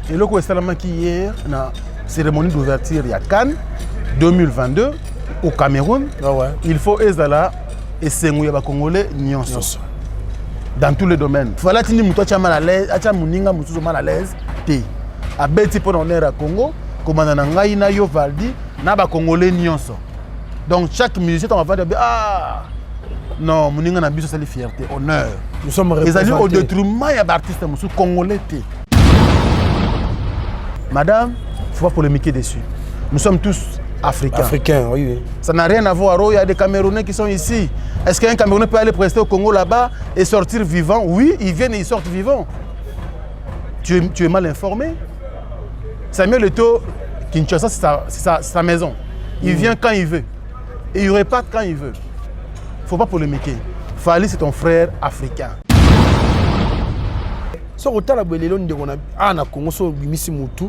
Et le coup est hier, la cérémonie d'ouverture, il y a Cannes 2022 au Cameroun. Ah ouais. Il faut Ezala et Sengouya Congolais nyonso. Dans tous les domaines. Il fallait que tu sois mal à l'aise, tu sois mal à l'aise. A beti pour on à Congo, comme on a ngai na yo valdi, na ba Congolais nyonso. Donc chaque musicien on va dire ah non, moninga na biso c'est la fierté, honneur. Nous sommes représentés. Les alliés au détriment ya artiste musu congolais té. Madame, il faut pas polémiquer dessus. Nous sommes tous africains. Africains, oui. Ça n'a rien à voir. Il y a des Camerounais qui sont ici. Est-ce qu'un Camerounais peut aller prester au Congo là-bas et sortir vivant? Oui, ils viennent et ils sortent vivants. Tu es mal informé. Samuel Eto'o, Kinshasa, c'est sa maison. Il vient quand il veut. Et il repart quand il veut. Il ne faut pas polémiquer. Fally, c'est ton frère africain. So otala belelo ndeko na Congo so bimisi mutu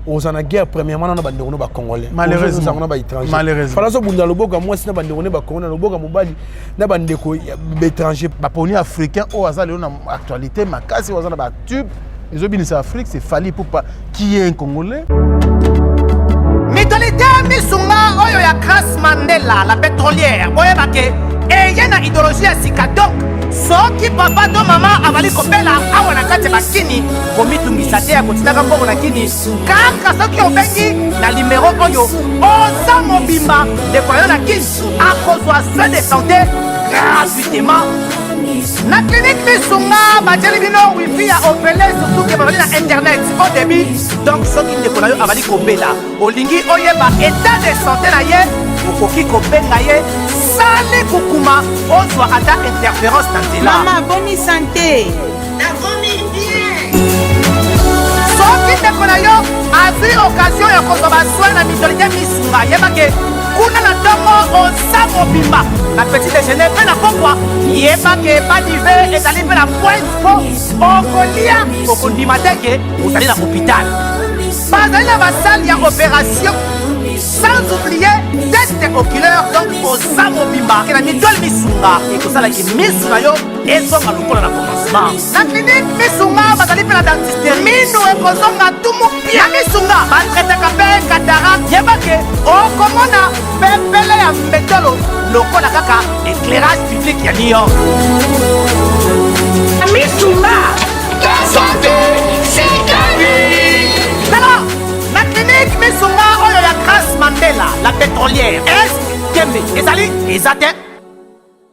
ozana guerre premièrement na bande ba congolais malheureusement na ba étranger malheureusement fala so bunda loboka mwasi na bande ba congolais na loboka mobali na bande ko étranger ba poni africain o azali na actualité makasi ozana ba tube les obinisa Afrique c'est Fally Ipupa qui est un congolais. Mitolité misunga oyo ya Grace Mandela la pétrolière boyebake et yana idéologie ya sika donc soki papa to mama avali kopela awa na kati bakini komitungisa te ya kotinaka mbongo na kini kaka soki obengi na numéro oyo oza mobimba ndeko yo na kini akozwa soin de santé gratuitement na clinique misunga batieli bino wifi ya opele surtout ke bazali na internet au début donc soki ndeko na yo avali kopela olingi oyeba état de santé na ye okoki kobenga ye sale kokuma ozwa ata interférence na nzela. Mama boni santé. Nakomi bien. Soki ndeko na yo azwi occasion ya kozwa basoi na mitolité misunga yebake kuna na ntongo oza mobimba na petit déjeuner mpe na pokwa yebake badive ezali mpe na pointe po okolia okondima teke ozali na hôpital bazali na basale ya opération sans oublier test oculaire donc oza mobimba ke na mitole misunga ekosalaki misu na yo ezonga lokola na commencement na clinique misunga bazali mpe na dentiste minu ekozonga tumu pia misunga batretaka mpe cataracte yebake okomona pepele ya mbetolo lokola kaka éclairage public ya New York misunga santé alors na clinique misunga oyo ya Grace Mandela la pétrolière est kembe ezali ezate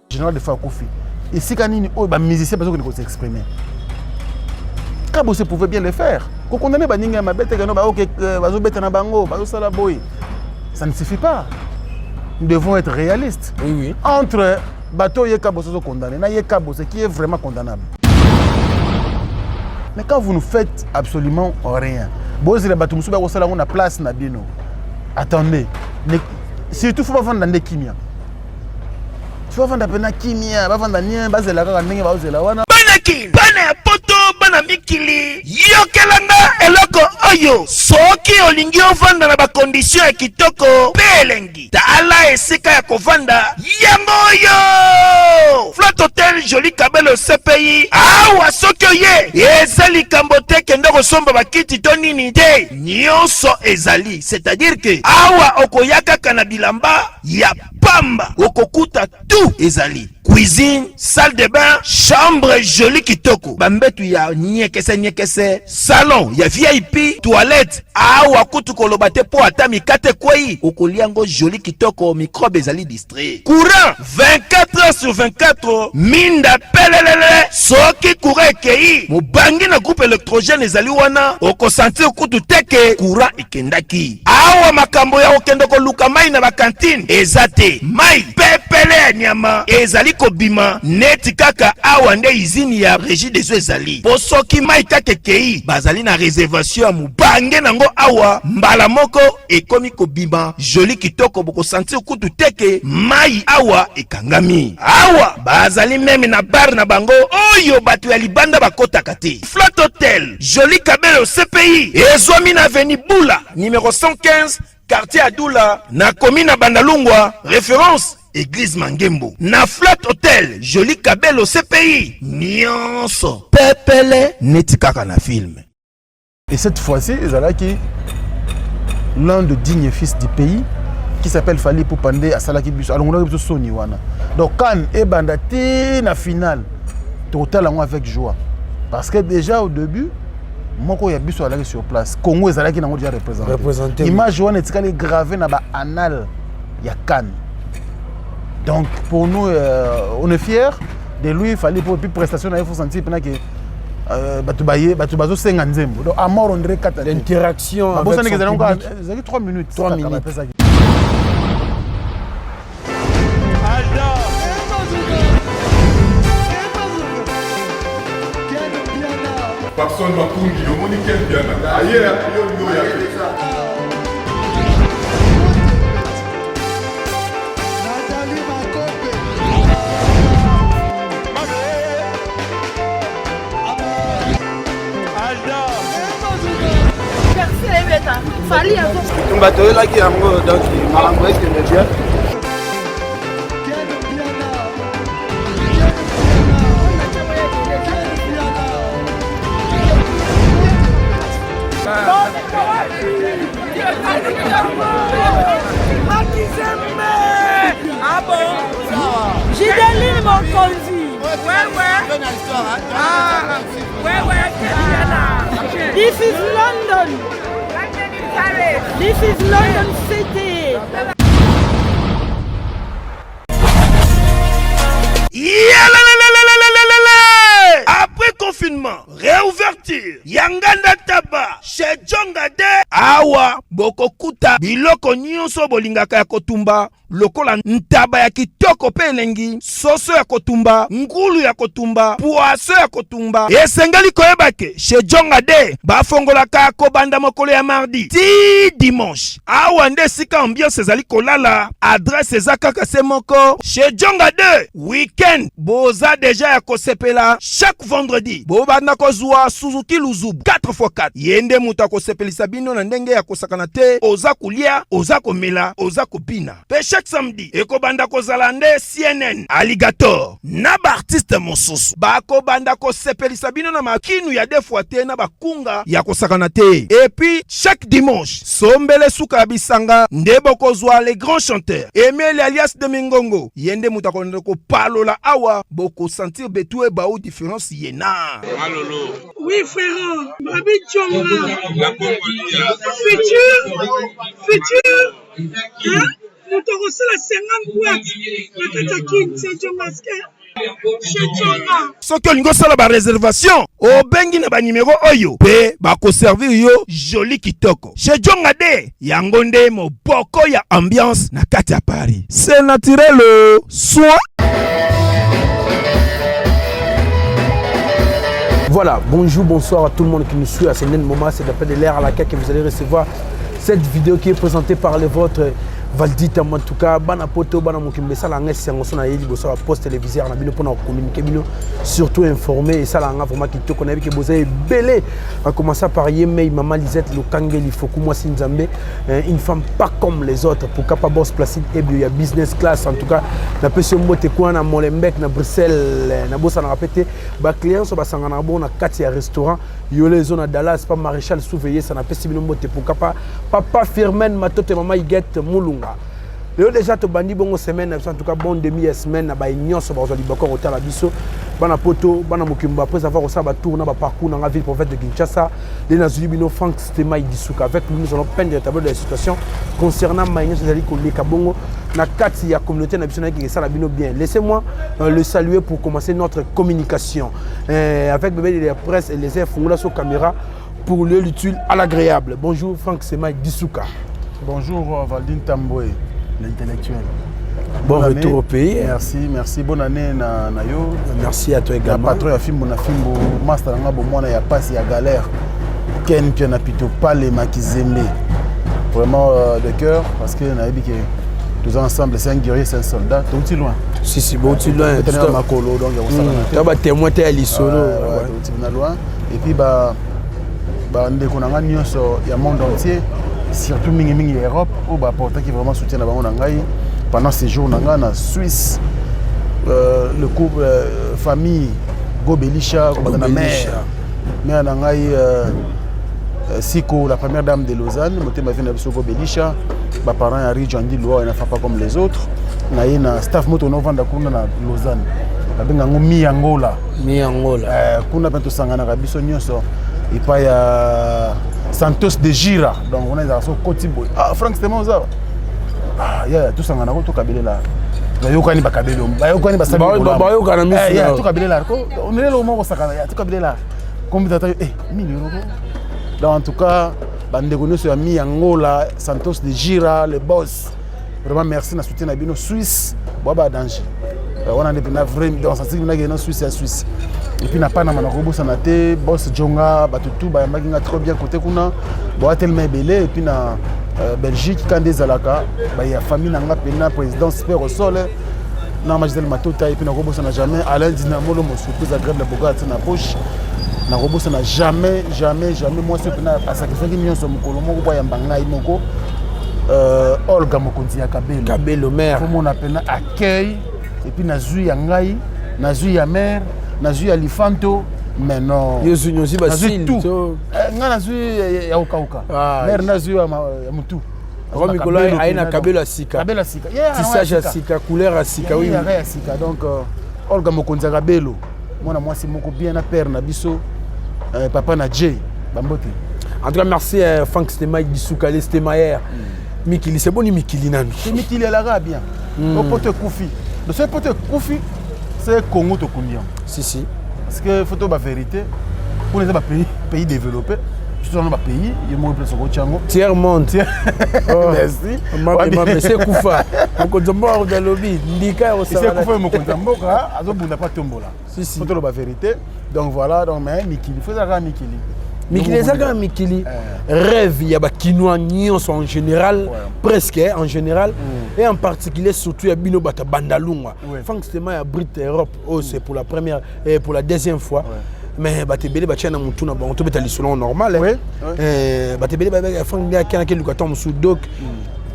général de Fakofi ici kanini oyo ba musicien bazo ko s'exprimer Kabo se pouvait bien le faire ko condamner ba ninga mabete kano ba OK bazo beta na bango bazo sala boy ça ne suffit pas. Nous devons être réalistes. Oui, oui. Entre bateau et Kabo se condamné, na ye Kabo ce qui est vraiment condamnable. Mais quand vous ne faites absolument rien, bozi la bateau musuba ko sala on a place na bino. Attendez, surtout faut pas vendre dans des kimia. Tu vas vendre pena kimia, va vendre nien bazela ka ndenge ba ozela wana. Banaki, bana poto bana mikili. Yokelanga eloko oyo. Soki olingi ovanda na ba condition ya kitoko belengi. Tala esika ya kovanda yango oyo. Flat Hotel Joli Kabelo CPI. Awa soki oye. Ezali kambote kendo kosomba bakiti to nini te. Nyonso ezali. C'est-à-dire que awa okoyaka kana bilamba ya pamba. Okokuta tout ezali. Cuisine, salle de bain, chambre jolie kitoko. Bambetu ya nyekese, salon ya VIP, toilette. Awa kutu kolobate po ata mikate kwei. Okoliango jolie kitoko, microbe ezali distrait. Courant 24 heures sur 24. Minda pelelele. Soki courant ekei. Mubangi na groupe électrogène ezali wana. Oko sentir kutu teke courant ekendaki. Awa makambo ya okendoko luka mai na ba cantine. Ezate mai pepele ya nyama. Ezali kobima neti kaka awa nde izini ya régie des eaux ezali. Po soki mai kake kei bazali na réservation ya mubange nango awa mbala moko ekomi kobima joli kitoko boko sentir kutu teke mai awa ekangami. Awa bazali meme na bar na bango oyo batu ya libanda bakotaka te. Flat Hotel Joli Kabelo CPI ezwami na avenue Bula numéro 115 quartier Adoula na commune Bandalungwa référence Église Mangembo. Na Flat Hotel Joli Kabelo CPI nyonso pepele neti kaka na film. Et cette fois-ci, Ezalaki, l'un des dignes fils du pays, qui s'appelle Fally Ipupa à Salaki Biso. Alors, on a Sony Wana. Donc, quand et Bandati, la finale, total avec joie. Parce que déjà au début, moi, quand il y a Biso sur place, Congo est allé déjà représenté. L'image est gravée dans l'annal, il y a Cannes. Donc, pour nous, on est fiers de lui. Il fallait pour une prestation, il faut sentir que donc, à mort, on dirait 4 l'interaction avec son public. 3 minutes. 3 minutes. Papson Makundi, au monde qui est bien. Ailleurs, il y a Fally avant. On va te là qui a donc malambo est bien. Ah bon? Gideline mon conduit. Ouais. Ah, ouais. This is London. This is London City. Après confinement, réouverture, Yanganda Taba, chez Djongade, Awa, Bokokuta, Biloko Nyonso Bolingaka ya Kotumba, lokola ntaba ya kitoko pe elengi, soso ya kotumba, ngulu ya kotumba, poaso ya kotumba. Esengali koyebake, chez Djongade, bafongolaka kobanda mokolo ya mardi, ti dimanche. Awa nde sika ambiance ezali kolala, adresse ezaka se moko, chez Djongade, weekend, boza deja ya kosepela, chaque vendredi, bobanda kozwa Suzuki Luzubu, 4x4. Yende muta kosepelisa bino na ndenge ya kosakana te, oza kulia, oza komela, oza kopina. Pe chaque samedi, ekobanda kozala nde CNN, Alligator, na ba artiste mosusu. Bako banda kosepelisa bino na makinu ya defwa te na bakunga ya kosakana te. Et puis, chaque dimanche, sombele suka bisanga, nde bokozwa les grands chanteurs. Emile alias de Mingongo, yende muta ko palola awa, boko sentir betue ba ou différence yena. Malolo. Oui frère, Babi Tchonga. La Congolia. Futur. Hein? Nous t'avons la 50 boîtes. La Katakine, c'est Djongaske. Soki olingo sala ba réservation, obengi na ba numéro oyo pe ba ko servir yo joli kitoko. Chez Djongade, yango nde moboko ya ambiance na kati ya Paris. C'est naturel, soit. Voilà, bonjour, bonsoir à tout le monde qui nous suit à ce moment. C'est d'après de l'air à laquelle vous allez recevoir cette vidéo qui est présentée par les vôtres. Valdi Tam en tout cas, bana poto, bana mokimbe salanga siangoso na yeli boso post télévisé na bino pona communiquer bino surtout informer et salanga vraiment qui te connaît que vous avez belé en commençant par Yemei maman Lisette Lokangeli Foku moi Sinzambe, une femme pas comme les autres pour capable boss placide et bien business class en tout cas na pesi mbote kwa na Molenbeek na Bruxelles na bossa na répéter ba clients so ba sangana bon na kati ya restaurant yo les zones à Dallas pas maréchal surveiller ça na pesi bino mbote pour capable papa Firmen matote maman Iguette Mulunga. Léo déjà to bandi bongo semaine en tout cas bon demi semaine na ba nyonso ba zoli bako hotel la biso bana poto bana mokimba après avoir ça ba tour na ba parcours na ville province de Kinshasa les nazuli bino Frank Stema Idisuka avec lui nous allons peindre le tableau de la situation concernant Maïna Zali Koleka bongo na kati ya communauté nationale qui ça la bino bien. Laissez-moi le saluer pour commencer notre communication avec bébé de la presse et les infos là sur caméra pour l'utile à l'agréable. Bonjour Frank Stema Idisuka. Bonjour Valdine Tamboué, l'intellectuel. Bon retour au pays. Merci. Bonne année na yo. Merci à toi également. La patron ya film na filmo master nga bo mwana ya passe ya galère. Ken tu na pito pas les makizembe. Vraiment de cœur parce que na yebi que tous ensemble c'est un guerrier, c'est un soldat. Tout aussi loin. Si bon tu loin. Tu es makolo donc on s'en. Tu vas témoin te ali solo. Tu es loin et puis ba ndeko na nga nyonso ya monde entier. Surtout mingi Europe où bah porter qui vraiment soutient la banque d'Angaï pendant ces jours en Suisse le couple famille Gobelisha comme dans la mer mais en Angaï Siko, la première dame de Lausanne, Motema Vina Bissoko Belisha, mes parents Harry Jandi Loa, il ne fait pas comme les autres. Il y a un staff moto Novanda Kuna na Lausanne. Il y a un Miangola. Miangola. Kuna Bento Sangana Rabiso Nyoso. Et puis il y a Santos de Gira. Donc on est dans ce Kotiboy. Ah, Frank Stemoza. Ah, il y a tout Sangana, tout Kabele là. Bayokani Bakabelo. Bayokani Basabi. Bayokani Basabi. Il y a tout Kabele là. On est là au moment où Sakana. Il y a tout Kabele là. Combien d'attentes? 1000 euros. Donc en tout cas, Bandegonu sur Miangola, Santos de Gira, les boss. Vraiment merci na soutien Nabino Suisse. Boba danger. On a des vraiment dans ça c'est une Suisse à Suisse. Et puis na pas na Manakobo sanate, boss Jonga, Batutu, Bayamaginga trop bien côté kuna. Boa tellement belé et puis na Belgique quand des alaka, il y a famille na pena président super au sol. Na Magisel Matota et puis na Kobo ça n'a jamais Alain Dinamo le surprise agréable la Boga na poche. Na Kobo ça n'a jamais moi ce que na sacrifier millions sur mokolo moko boya mbanga imoko. Olga Mokonzi ya Kabelo. Kabelo mère. Comme on appelle accueil et puis nazui ya ngai, nazui ya mère, nazui ya Lifanto, mais non. Yozu nyozi basil tout. Nga nazui ya Okauka. Mère nazui ya Mutu. Romi Nicolas aina Kabelo asika. Kabelo asika. Tissage asika, couleur asika oui. Ya asika donc Olga Mokonzi ya Kabelo. Mona mwasi moko bien na père na biso. Papa na J Bambote. En tout cas merci Frank Stemaï Bissoukale Stemaïr. Mikili, c'est bon, Mikili Nanu. C'est Mikili à l'Arabie. Au pote Koufi. De ce pote Koufi, c'est Congo to Kouniam. Si. Parce que faut la vérité, pour les pays développés, je suis dans un pays, il y a moins de Tchango. Tiers monde. Merci. Mais c'est Koufa. On compte mort dans le lobby. Ndika au c'est Koufa, on compte mort. Azo bunda pas tombola. Si. Faut la vérité. Donc voilà, donc mais Mikili, faut ça Mikili. Mikili Zaga Mikili rêve il y a Kinois en général presque en général et en particulier surtout il y a Bino Bata Bandalunga. Frank Stema à Brit Europe c'est pour la première et pour la deuxième fois. Mais Batebele Bachana Mutuna on te met à normal Batebele Frank Ndia Kanake Lukatom Soudok.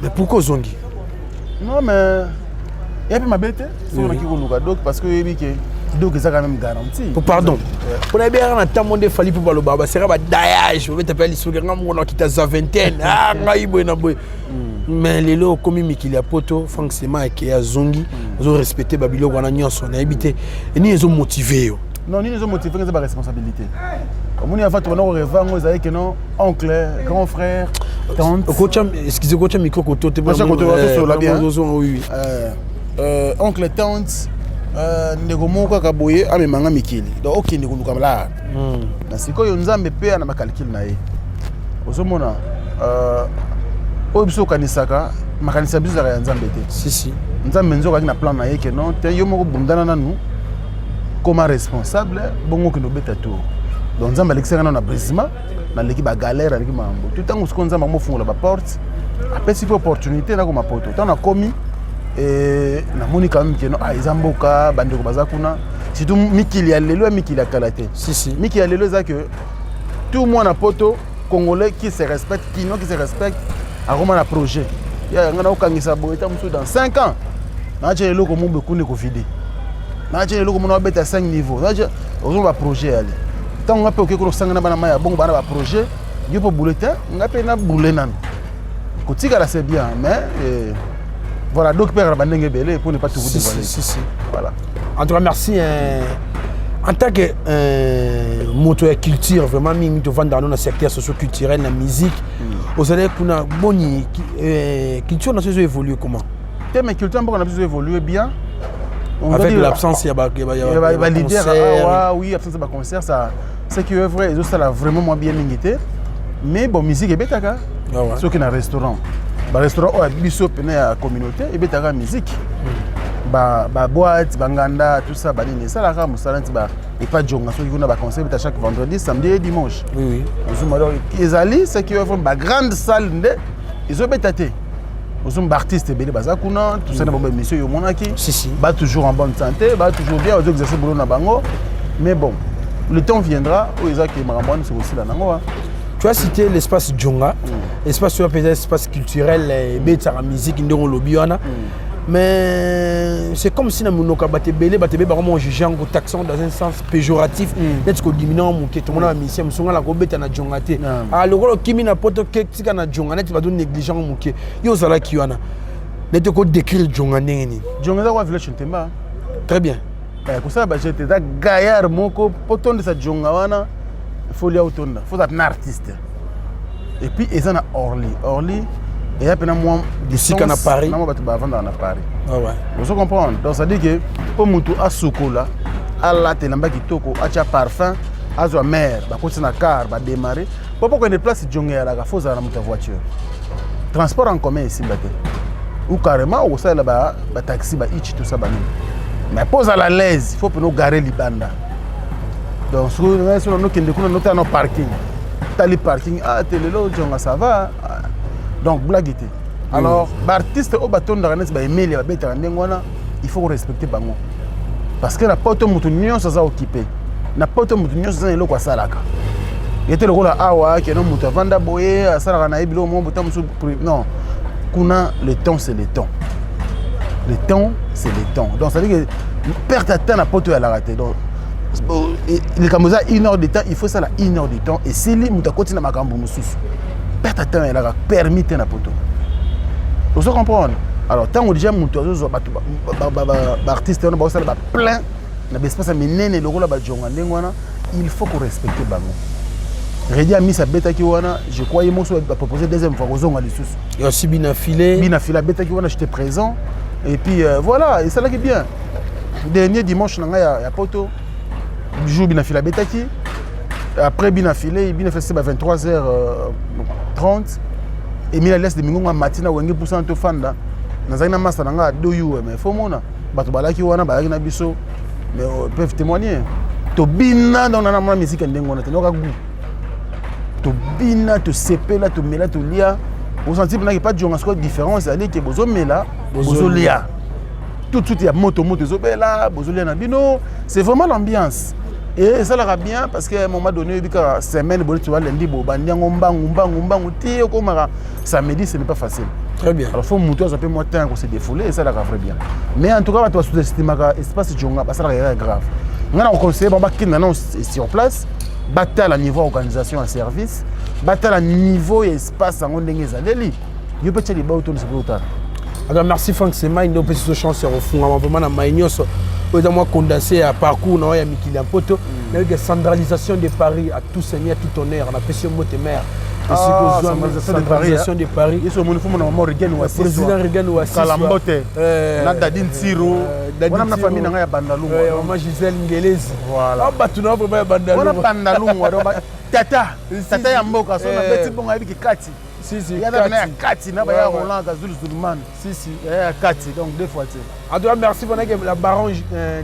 Mais pourquoi Zongi? Non mais il y a ma bête sur le Kiko Doc parce que donc ça quand même garanti. Pardon. Pour la bien on a tant de fali pour le baba c'est un daïage on va t'appeler sur on qui t'a sa vingtaine mais les lots comme Mikili Poto Frank Stema qui a Zongi ils ont respecté Babilo on a nyonso on a habité et ni ils ont motivé. Non ni ils ont motivé c'est pas responsabilité. Comme on y a fait on revend ils avaient que non oncle grand frère tante excusez coach micro côté sur la bien oui oncle tante ndeko moko kaboye amemanga Mikili donc okende koluka la na sikoyo nzambe pe na makalkil na ye ozomona oyo biso kanisaka makanisa biso ya nzambe te si nzambe nzoka na plan na ye ke non te yo moko bundana nanu comme responsable bongo ke no beta tour donc nzambe alexera na brisement na leki ba galère leki mambo tout temps usko nzambe mo fungola ba porte après si opportunité na ko mapoto tant na komi et na moni quand même que non Izamboka bandeko bazakuna surtout Mikili ya lelo Mikili ya kalate si Mikili ya lelo ça que tout le monde a poto congolais qui se respecte qui se respecte a vraiment un projet ya ngana okangisa boeta musu dans 5 ans na lelo ko mumbe kune ko vide na lelo ko mona beta 5 niveaux na ozo ba projet ali tant ngape oke ko sanga na bana maya bongo bana ba projet yopo bulletin ngape na bulenan ko tika c'est bien mais voilà, donc père Bandenge Belé pour ne pas tout vous dévoiler. Si. Voilà. En tout cas, merci. En tant que moto et culture, vraiment, nous devons dans le secteur socio-culturel, la musique. Vous allez pour une bonne culture, nous avons évolué comment? Mais culture, nous avons évolué bien. Avec l'absence, il y a leader. Oui, l'absence de concert, c'est que vrai, ça l'a vraiment moins bien mingité. Mais bon, musique est bête, ce qui est un restaurant. Le restaurant a biso pene la communauté et betaka musique ba boîte banganda tout ça banini ça la rame ça et pas jonga so qui na ba concert à chaque vendredi samedi et dimanche oui ezali c'est qui offre ba grande salle nde ils ont betaté ils ont artistes belé bazakuna tout ça na ba monsieur yo monaki ba toujours en bonne santé ba toujours bien aux exercices boulot na bango mais bon le temps viendra où ils a qui marambo c'est aussi là nango. Tu as cité l'espace Djonga, l'espace culturel, la musique, Mais c'est comme si nous avons vraiment jugé en taxant dans un sens péjoratif. Peut-être que diminuant mon tout le monde a mis si on a la gobette na jongate. Alors le kimi na poto que si kana jongane tu vas donner négligent mon qui. Yo sala qui wana. Ne te ko décrire jongane ni. Jongane wa village Ntemba. Très bien. Pour ça bah j'étais da gaillard moko poton de sa jongawana faut lui autonda. Faut être un artiste. Et puis ils en a Orly et après moi d'ici qu'à Paris non moi va vendre à Paris. Ah ouais. Vous comprenez? Donc ça dit que pour mutu a sukola ala telamba kitoko acha parfum azo mer ba ko na car ba démarrer pour qu'on déplace jonge à la faut za na muta voiture. Transport en commun ici baté. Ou carrément ou ça là ba taxi ba ichi tout ça ba mais pose à la l'aise, il faut pour nous garer libanda. Donc sur nous qui nous no parking. Tali parking telelo jonga ça va. Donc blaguité. Alors l'artiste au bâton de Ranes ba Emilia ba beta ndengwana, il faut respecter bango. Parce que la poto mutu nyonso ça occupé. Na poto mutu nyonso ça eloko salaka. Yete lokola awa ke no mutu vanda boye asala na ibilo mo botam su non. Kuna le temps c'est le temps. Le temps c'est le temps. Donc ça veut dire que perdre ta temps na poto à la rater. Donc il comme ça 1 heure de temps, il faut ça la 1 heure de temps et si li mutu continue na makambo mususu. Perdre ta temps elle a permis na poto. Vous comprenez? Alors, tant que déjà, artiste, plein, il faut qu'on respecte le bango. Redi a mis sa bêta qui wana, je crois qu'il va proposer deuxième fois aux hommes à l'issue. Il y a aussi Binafilé. Binafilé, bêta qui wana, j'étais présent. Et puis voilà, et ça là qui est bien. Dernier dimanche, il y a Poto. Jour Binafilé, bêta qui. Après Binafilé, c'est à 23h30. Et il laisse des mingonga matina ou pour cent de fanda. Nous avons un master dans do you mais faut mona. Bato balaki wana balaki na biso mais peuvent témoigner. To bina dans na musique ndengona te noka goût. To bina to sepela to mela to lia. Vous sentez qu'il n'y a pas de différence c'est que bozo mela bozo lia. Tout de suite il y a moto zobela bozo lia na bino, c'est vraiment l'ambiance. Et ça l'ira bien parce qu'à un moment donné, il y a une semaine, tu vois, lundi, samedi, ce n'est pas facile. Très bien. Alors il faut monter un peu moins de temps pour se défouler et ça l'ira très bien. Mais en tout cas, tu vas sous-estimer l'espace de Djonga, ça l'ira grave. On a conseillé, sur place, bataille à niveau organisation et service, bataille à niveau et espace en ondengé zaleli. Il peut être les bas autour de ce produit. Alors merci Franck Sema, une petite chance au fond, vraiment na maignos. Moi condensé à parcours na ya mikili en poto, avec la centralisation de Paris à tout seigneur tout honneur, on a pêché mot et maire. Centralisation de Paris. Ils sont mon fond na mort Regan ou président Regan ou Kalambote. Na Dadine Tiro. On a na famille na ya Bandalou. Maman Gisèle Ngelezi. Voilà. On battu na vraiment Bandalou. On a Bandalou tata. Tata ya mboka so na beti bonga avec kati. Si. Il y a un kati na ba ya Roland Gazul Zulman. Si. Il y a kati donc deux fois. En tout cas merci pour la baron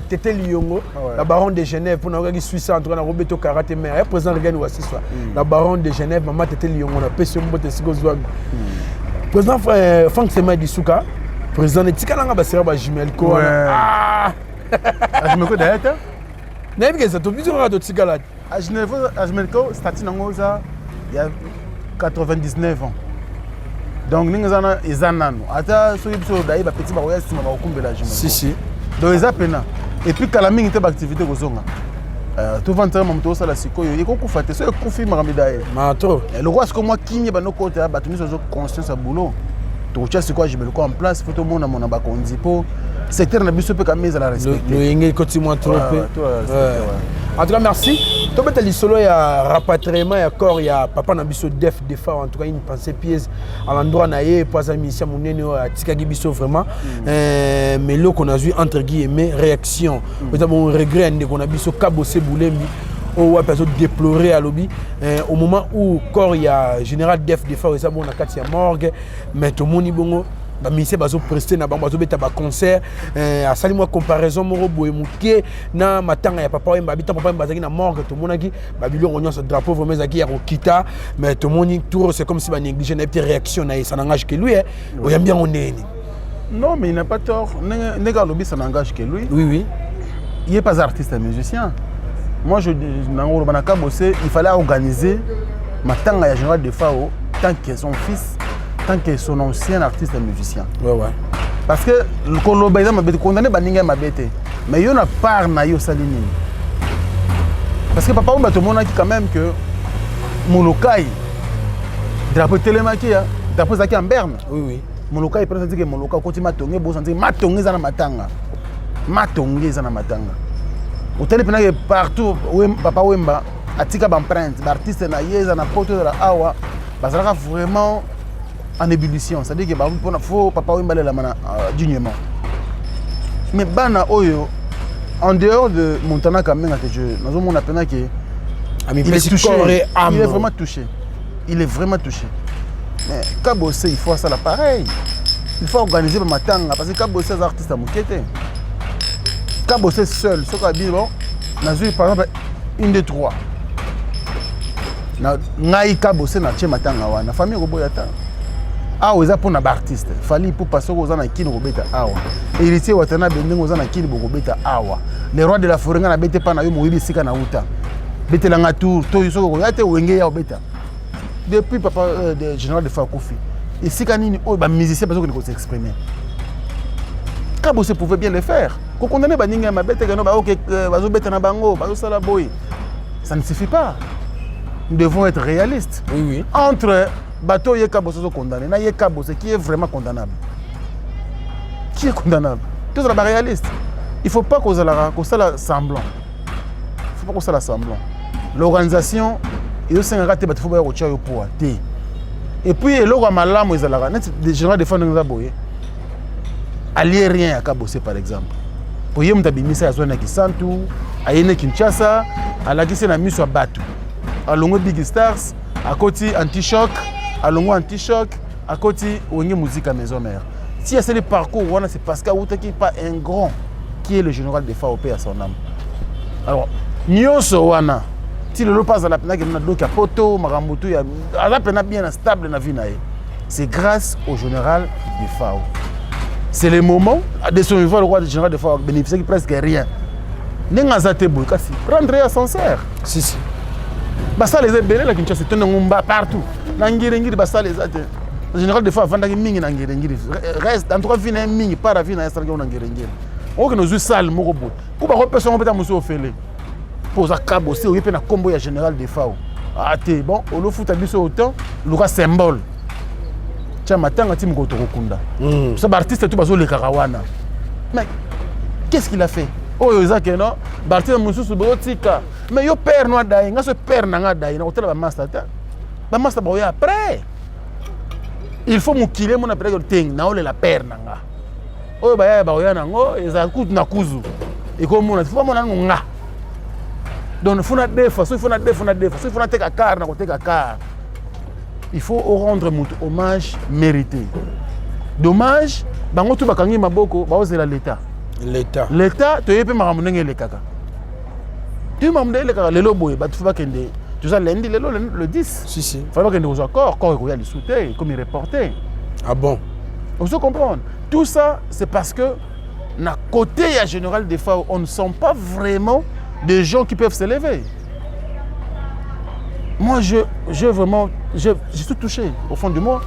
Tété Liongo, la baronne de Genève pour nous qui suit ça en train de Roberto Karaté mais président Regan ou assis la baronne de Genève maman Tété Liongo on a pêché mbote siko zwa. Président Franck Sema Disuka, président de Tikalanga basera ba Jumel ko. Ah. Jumel ko d'ailleurs. N'est-ce que ça tout bizarre radio Tikala. Jumel ko statut nango ça il y a 99 ans. Donc nous avons des années. Ata so yibso dai ba petit ba oya sima ba okumbela Jumel. Si. Donc ils appellent. Et puis quand la mingi te ba activité ko zonga. Tout ventre mam to sala sikoyo yeko kufate so kufi maramida. Mato. Le roi c'est comme moi kinye ba no côté ba tuni so conscience à boulot. To cha c'est quoi je me le en place faut tout monde mon ba konzipo. Secteur na biso pe ka meza la respecter. Le yenge continue trop peu. En tout cas merci. To beta li solo ya rapatriement ya corps ya papa na biso def defa en tout cas une pensée pièce à l'endroit na ye pas mission monene a tikaki biso vraiment mais là qu'on a vu entre guillemets réaction. Peut-être mon regret qu'on a biso kabosé boulembi au wa personne déplorer à lobby au moment où corps ya général def defa ça bon na kati ya morgue mais to moni bongo ba mise bazo prester na bango bazo beta ba concert a sali moi comparaison moro boye muke na matanga ya papa yemba bita papa yemba zaki na morgue to monaki ba bilongo nyonso drapeau vraiment zaki ya kokita mais to moni tour c'est comme si ba négliger na petite réaction na ça n'engage que lui o yambia oneni. Non mais il n'a pas tort, nega lobby ça n'engage que lui. Oui. Il n'est pas artiste et musicien. Moi je n'angoro banaka bossé, il fallait organiser matanga ya général de Fao tant que son fils tant que son ancien artiste et musicien. Ouais. Parce que le Koloba est condamné à Baninga Mabete. Mais il y a une part na yo Salinini. Parce que papa, tout le monde a dit quand même que Molokai, drapeau télémaki, drapeau Zaki en Berne. Oui, oui. Molokai, il dit que Molokai, quand il m'a tonné, il zana matanga. Matongé zana matanga. Au téléphone, partout, papa Wemba, atika d'empreinte, l'artiste na yeza na poto de la awa, bazalaka vraiment en ébullition. C'est-à-dire que faut papa Wemba la mana dignement. Mais bana oyo, en dehors de Montana Kamena que je, nous avons appelé que il est touché. Il est vraiment touché. Il est vraiment touché. Mais Kabose, il faut ça l'appareil. Il faut organiser le matin parce que Kabose c'est un artiste à Moukete. Kabose seul, ce qu'on dit bon, par exemple une des trois. Ngai Kabose na tche matanga wana famille Roboyata. Ah oza pour na artiste. Fali pour passer aux ana kini Robeta awa. Héritier watana bendengo aux ana kini Robeta awa. Les rois de la forêt na bete pa na yo moyibi sika na uta. Bete la ngatour to yuso ko yate wenge ya obeta. Depuis papa de général de Fakofi. Et sika nini o ba musicien parce que ko s'exprimer. Kabose pouvait bien le faire. Ko condamner ba ninga ma bete no ba OK bazo beta na bango, bazo sala boy. Ça ne suffit pas. Nous devons être réalistes. Oui, oui. Entre bateau et Kabose condamné, il y a Kabose qui est vraiment condamnable. Qui est condamnable? Tout ça est réaliste. Il ne faut pas qu'on soit semblant. Il ne faut pas qu'on soit semblant. L'organisation, il y a un raté, il faut que tu aies pour. Et puis, il y a un malam, il y a des gens qui font des alliés rien à Kabose, par exemple. Pour y avoir mis à Zona Kisantu, à Yene Kinshasa, à la Gissé Namis à Batu. À Longo Big Stars, à côté Anti-Choc, à Longo Anti-Choc, à côté Wenge Musique à Maison Mère. Si c'est le parcours, c'est parce qu'il n'y a pas un grand qui est le général de FAOP à son âme. Alors, Nyonso Wana, si le pas à la peine qu'il y a Poto, Maramutu, il y a la peine bien stable dans la vie, c'est grâce au général de FAO. C'est le moment de son niveau, le roi du général de FAO bénéficier de presque rien. N'engazate Boukassi, prendre à sincère. Si, si. Basta les ébélés là qui sont tenus partout. Nangirengiri basta les até. Le général de FAO vandaki mingi nangirengiri. Reste en tout cas vina mingi para vina estarga nangirengiri. On que nous salle moko bo. Ko ba personne peut muso ofele. Posa Kabose o yepe na combo ya général de FAO. Ah té bon, o lo futa biso autant, le symbole. Tiens matanga tim ko to kunda. Ça artiste tout bazo le karawana. Mais qu'est-ce qu'il a fait? Oh Isaac non, Barthe mususu botika. Mais yo père no dai, nga so père na nga dai na hôtel ba master ta. Ba master ba après. Il faut mukile mon après que ting na ole la père na nga. Oh ba ya na ngo ezaku na kuzu. Et comme on a faut mon nga. Donc faut na defa, so faut na defa, so faut na teka car na ko teka car. Il faut rendre hommage mérité. Dommage, bango tu bakangi maboko ba ozela l'état. L'État, tu es ramené les caca. Tu m'as amené les caca, les lobos, tu vas kende. Tu sais, lundi, le 10. Si, si. Il fallait qu'il y ait des accords, quand il y a les soutiens, comme il reportait. Ah bon? On se comprend. Tout ça, c'est parce que, à côté du général des FAO, on ne sent pas vraiment des gens qui peuvent s'élever. Moi, je suis touché au fond de moi.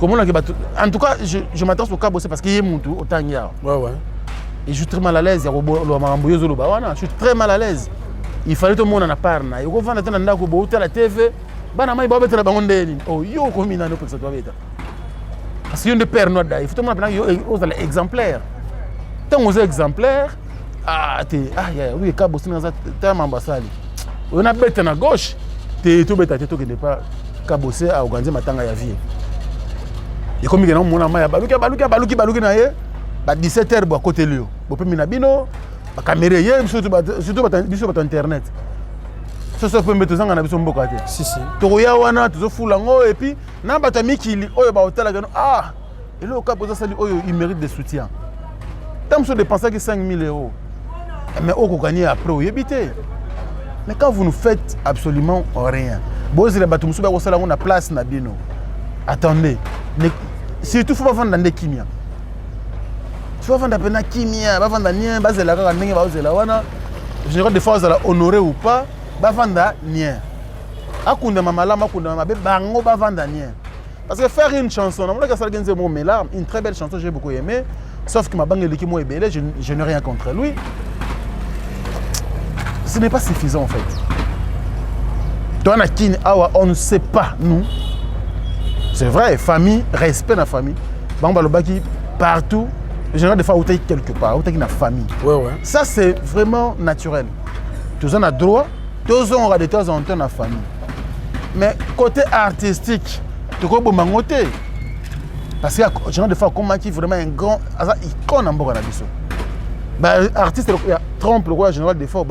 En tout cas, je m'attends au Kabose parce qu'il y a Moutou, au Tangia. Ouais, ouais. Et je suis très mal à l'aise. Je suis très mal à l'aise. Il fallait tout le monde en parle. Il faut que la TV. Oh, yo, comme il y a parce qu'il y a des pères noirs. Il faut que tu aies exemplaire. Tant que tu es exemplaire, oui, Kabose, tu es un ambassade. On a bête à gauche. Tu es tout bête à tout qui n'est pas Kabose à organiser ma tanga ya vie. Et comme il y a un monde à baluki, 17h à côté de lui. Vous pouvez mettre la caméra, surtout sur Internet. Ça peut mettre ça dans la vision. Si, si. Tu regardes, tu fous l'ango et puis, et là, il mérite des soutiens. Tant que vous dépensez que 5 000 €. Mais vous gagnez après, vous évitez. Mais quand vous ne faites absolument rien, vous avez une place. Attendez. Surtout, il faut pas vendre dans des chimiens. Tu vas vendre la kimia, va vendre nien, va zela ka ndenge va zela wana. Je ne sais pas si ça honorer ou pas, va vendre nien. Akunda mamala makunda mabe bango va vendre nien. Parce que faire une chanson, on a une très belle chanson, j'ai beaucoup aimé. Sauf que ma banque est moi belé, je n'ai rien contre lui. Ce n'est pas suffisant en fait. Toi, on ne sait pas, nous. C'est vrai, famille, respect de la famille. Partout, généralement, des fois, où tu es quelque part, où tu es dans la famille. Ça, c'est vraiment naturel. Tous on a droit, tous on aura de temps en temps dans la famille. Mais côté artistique, tu as un côté. Parce que généralement, des fois, comme qui vraiment un grand icône en bas de la artiste, trompe le roi général des fois,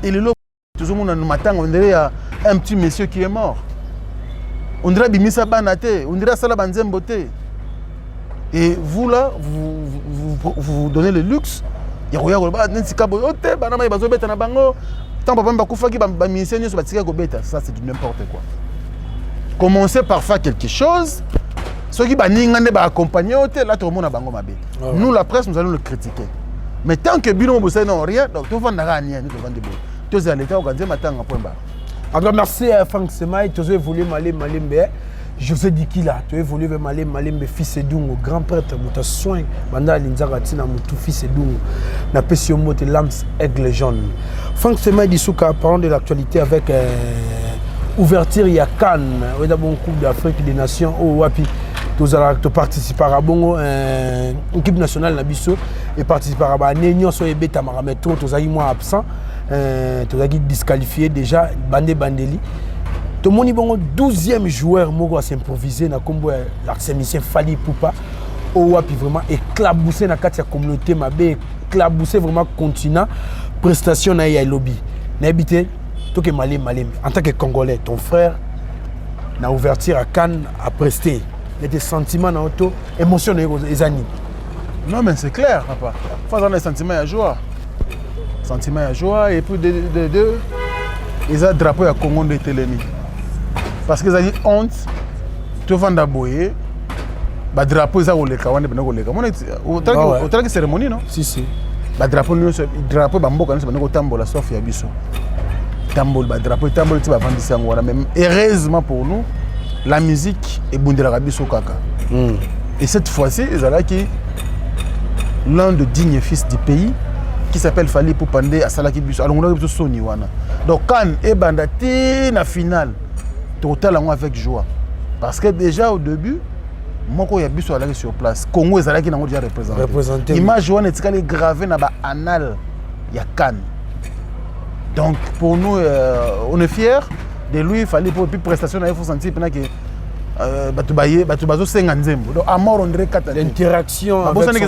il est là. Tout le monde nous matin, on dirait un petit monsieur qui est mort. On dirait Bimisa Banate, on dirait Salah Banzembote. Et vous là, vous donnez le luxe. Il y a ça c'est du n'importe quoi. Commencez par faire quelque chose. Ceux qui vont accompagner, là tout le monde a bango mabé. Nous la presse, nous allons le critiquer. Mais tant que Bilon Bossé n'a rien, donc tout le monde n'a rien. Tous à l'état organisé matin à point bas. Alors merci à Franck Semaï, tu as évolué Malembe. José Dikila, tu as évolué Malembe, fils Edungo, grand prêtre, tu as soin, Banda Linzaratina, mon fils Edungo, na Pessio Mote, Lams, Aigle Jaune. Franck Semaï dit Souka, parlant de l'actualité avec ouverture, il y a Cannes, il y a bon Coupe d'Afrique des Nations, au Wapi. Tu participes à l'équipe nationale Nabiso et participer à l'équipe nationale tu as moins absent, tu as disqualifié déjà, Bandeli. Tu as 12e joueur qui s'improviser dans le l'arsémicien Fali Poupa, au vraiment éclaboussé dans la communauté, éclaboussé vraiment continent, prestation dans le lobby. N'habité, tu es malin. En tant que Congolais, ton frère, na ouverture à Cannes à prester. Il y a des sentiments dans l'auto, émotionnels les années. Non mais c'est clair, papa. Il faut avoir des sentiments à joie. Sentiments à joie et puis de ils ont drapeau à Congo de Téléni. Parce qu'ils ont dit honte, tout le monde a boyé, le drapeau ils ont le kawane ben le kawane. Autant que cérémonie non? Si. Le drapeau bambo quand c'est ben tambola sauf ya biso. Tambol le drapeau tambol tu vas vendre ça ngwana même heureusement pour nous. La musique est Bundela Biso Kaka. Et cette fois-ci, ils ont qui l'un des dignes fils du pays qui s'appelle Fali Poupandé à Salaki Biso. Alors on a vu Sony Wana. Donc quand et Bandati na finale, total avec joie. Parce que déjà au début, moi quand il y a Biso allé sur place, Congo est allé qui n'a déjà représenté. L'image Wana est gravée dans l'annale, il y a Cannes. Donc pour nous, on est fiers. De lui, il fallait pour plus prestation, il faut sentir que Batubazo 50 donc à mort on dirait 4 l'interaction avec son public.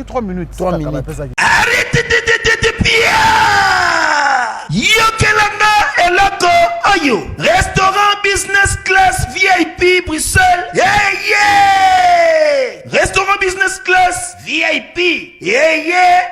3 minutes. Arrêtez de Pia Yokelanga Eloko Oyo Restaurant Business Class VIP Bruxelles. Restaurant Business Class VIP.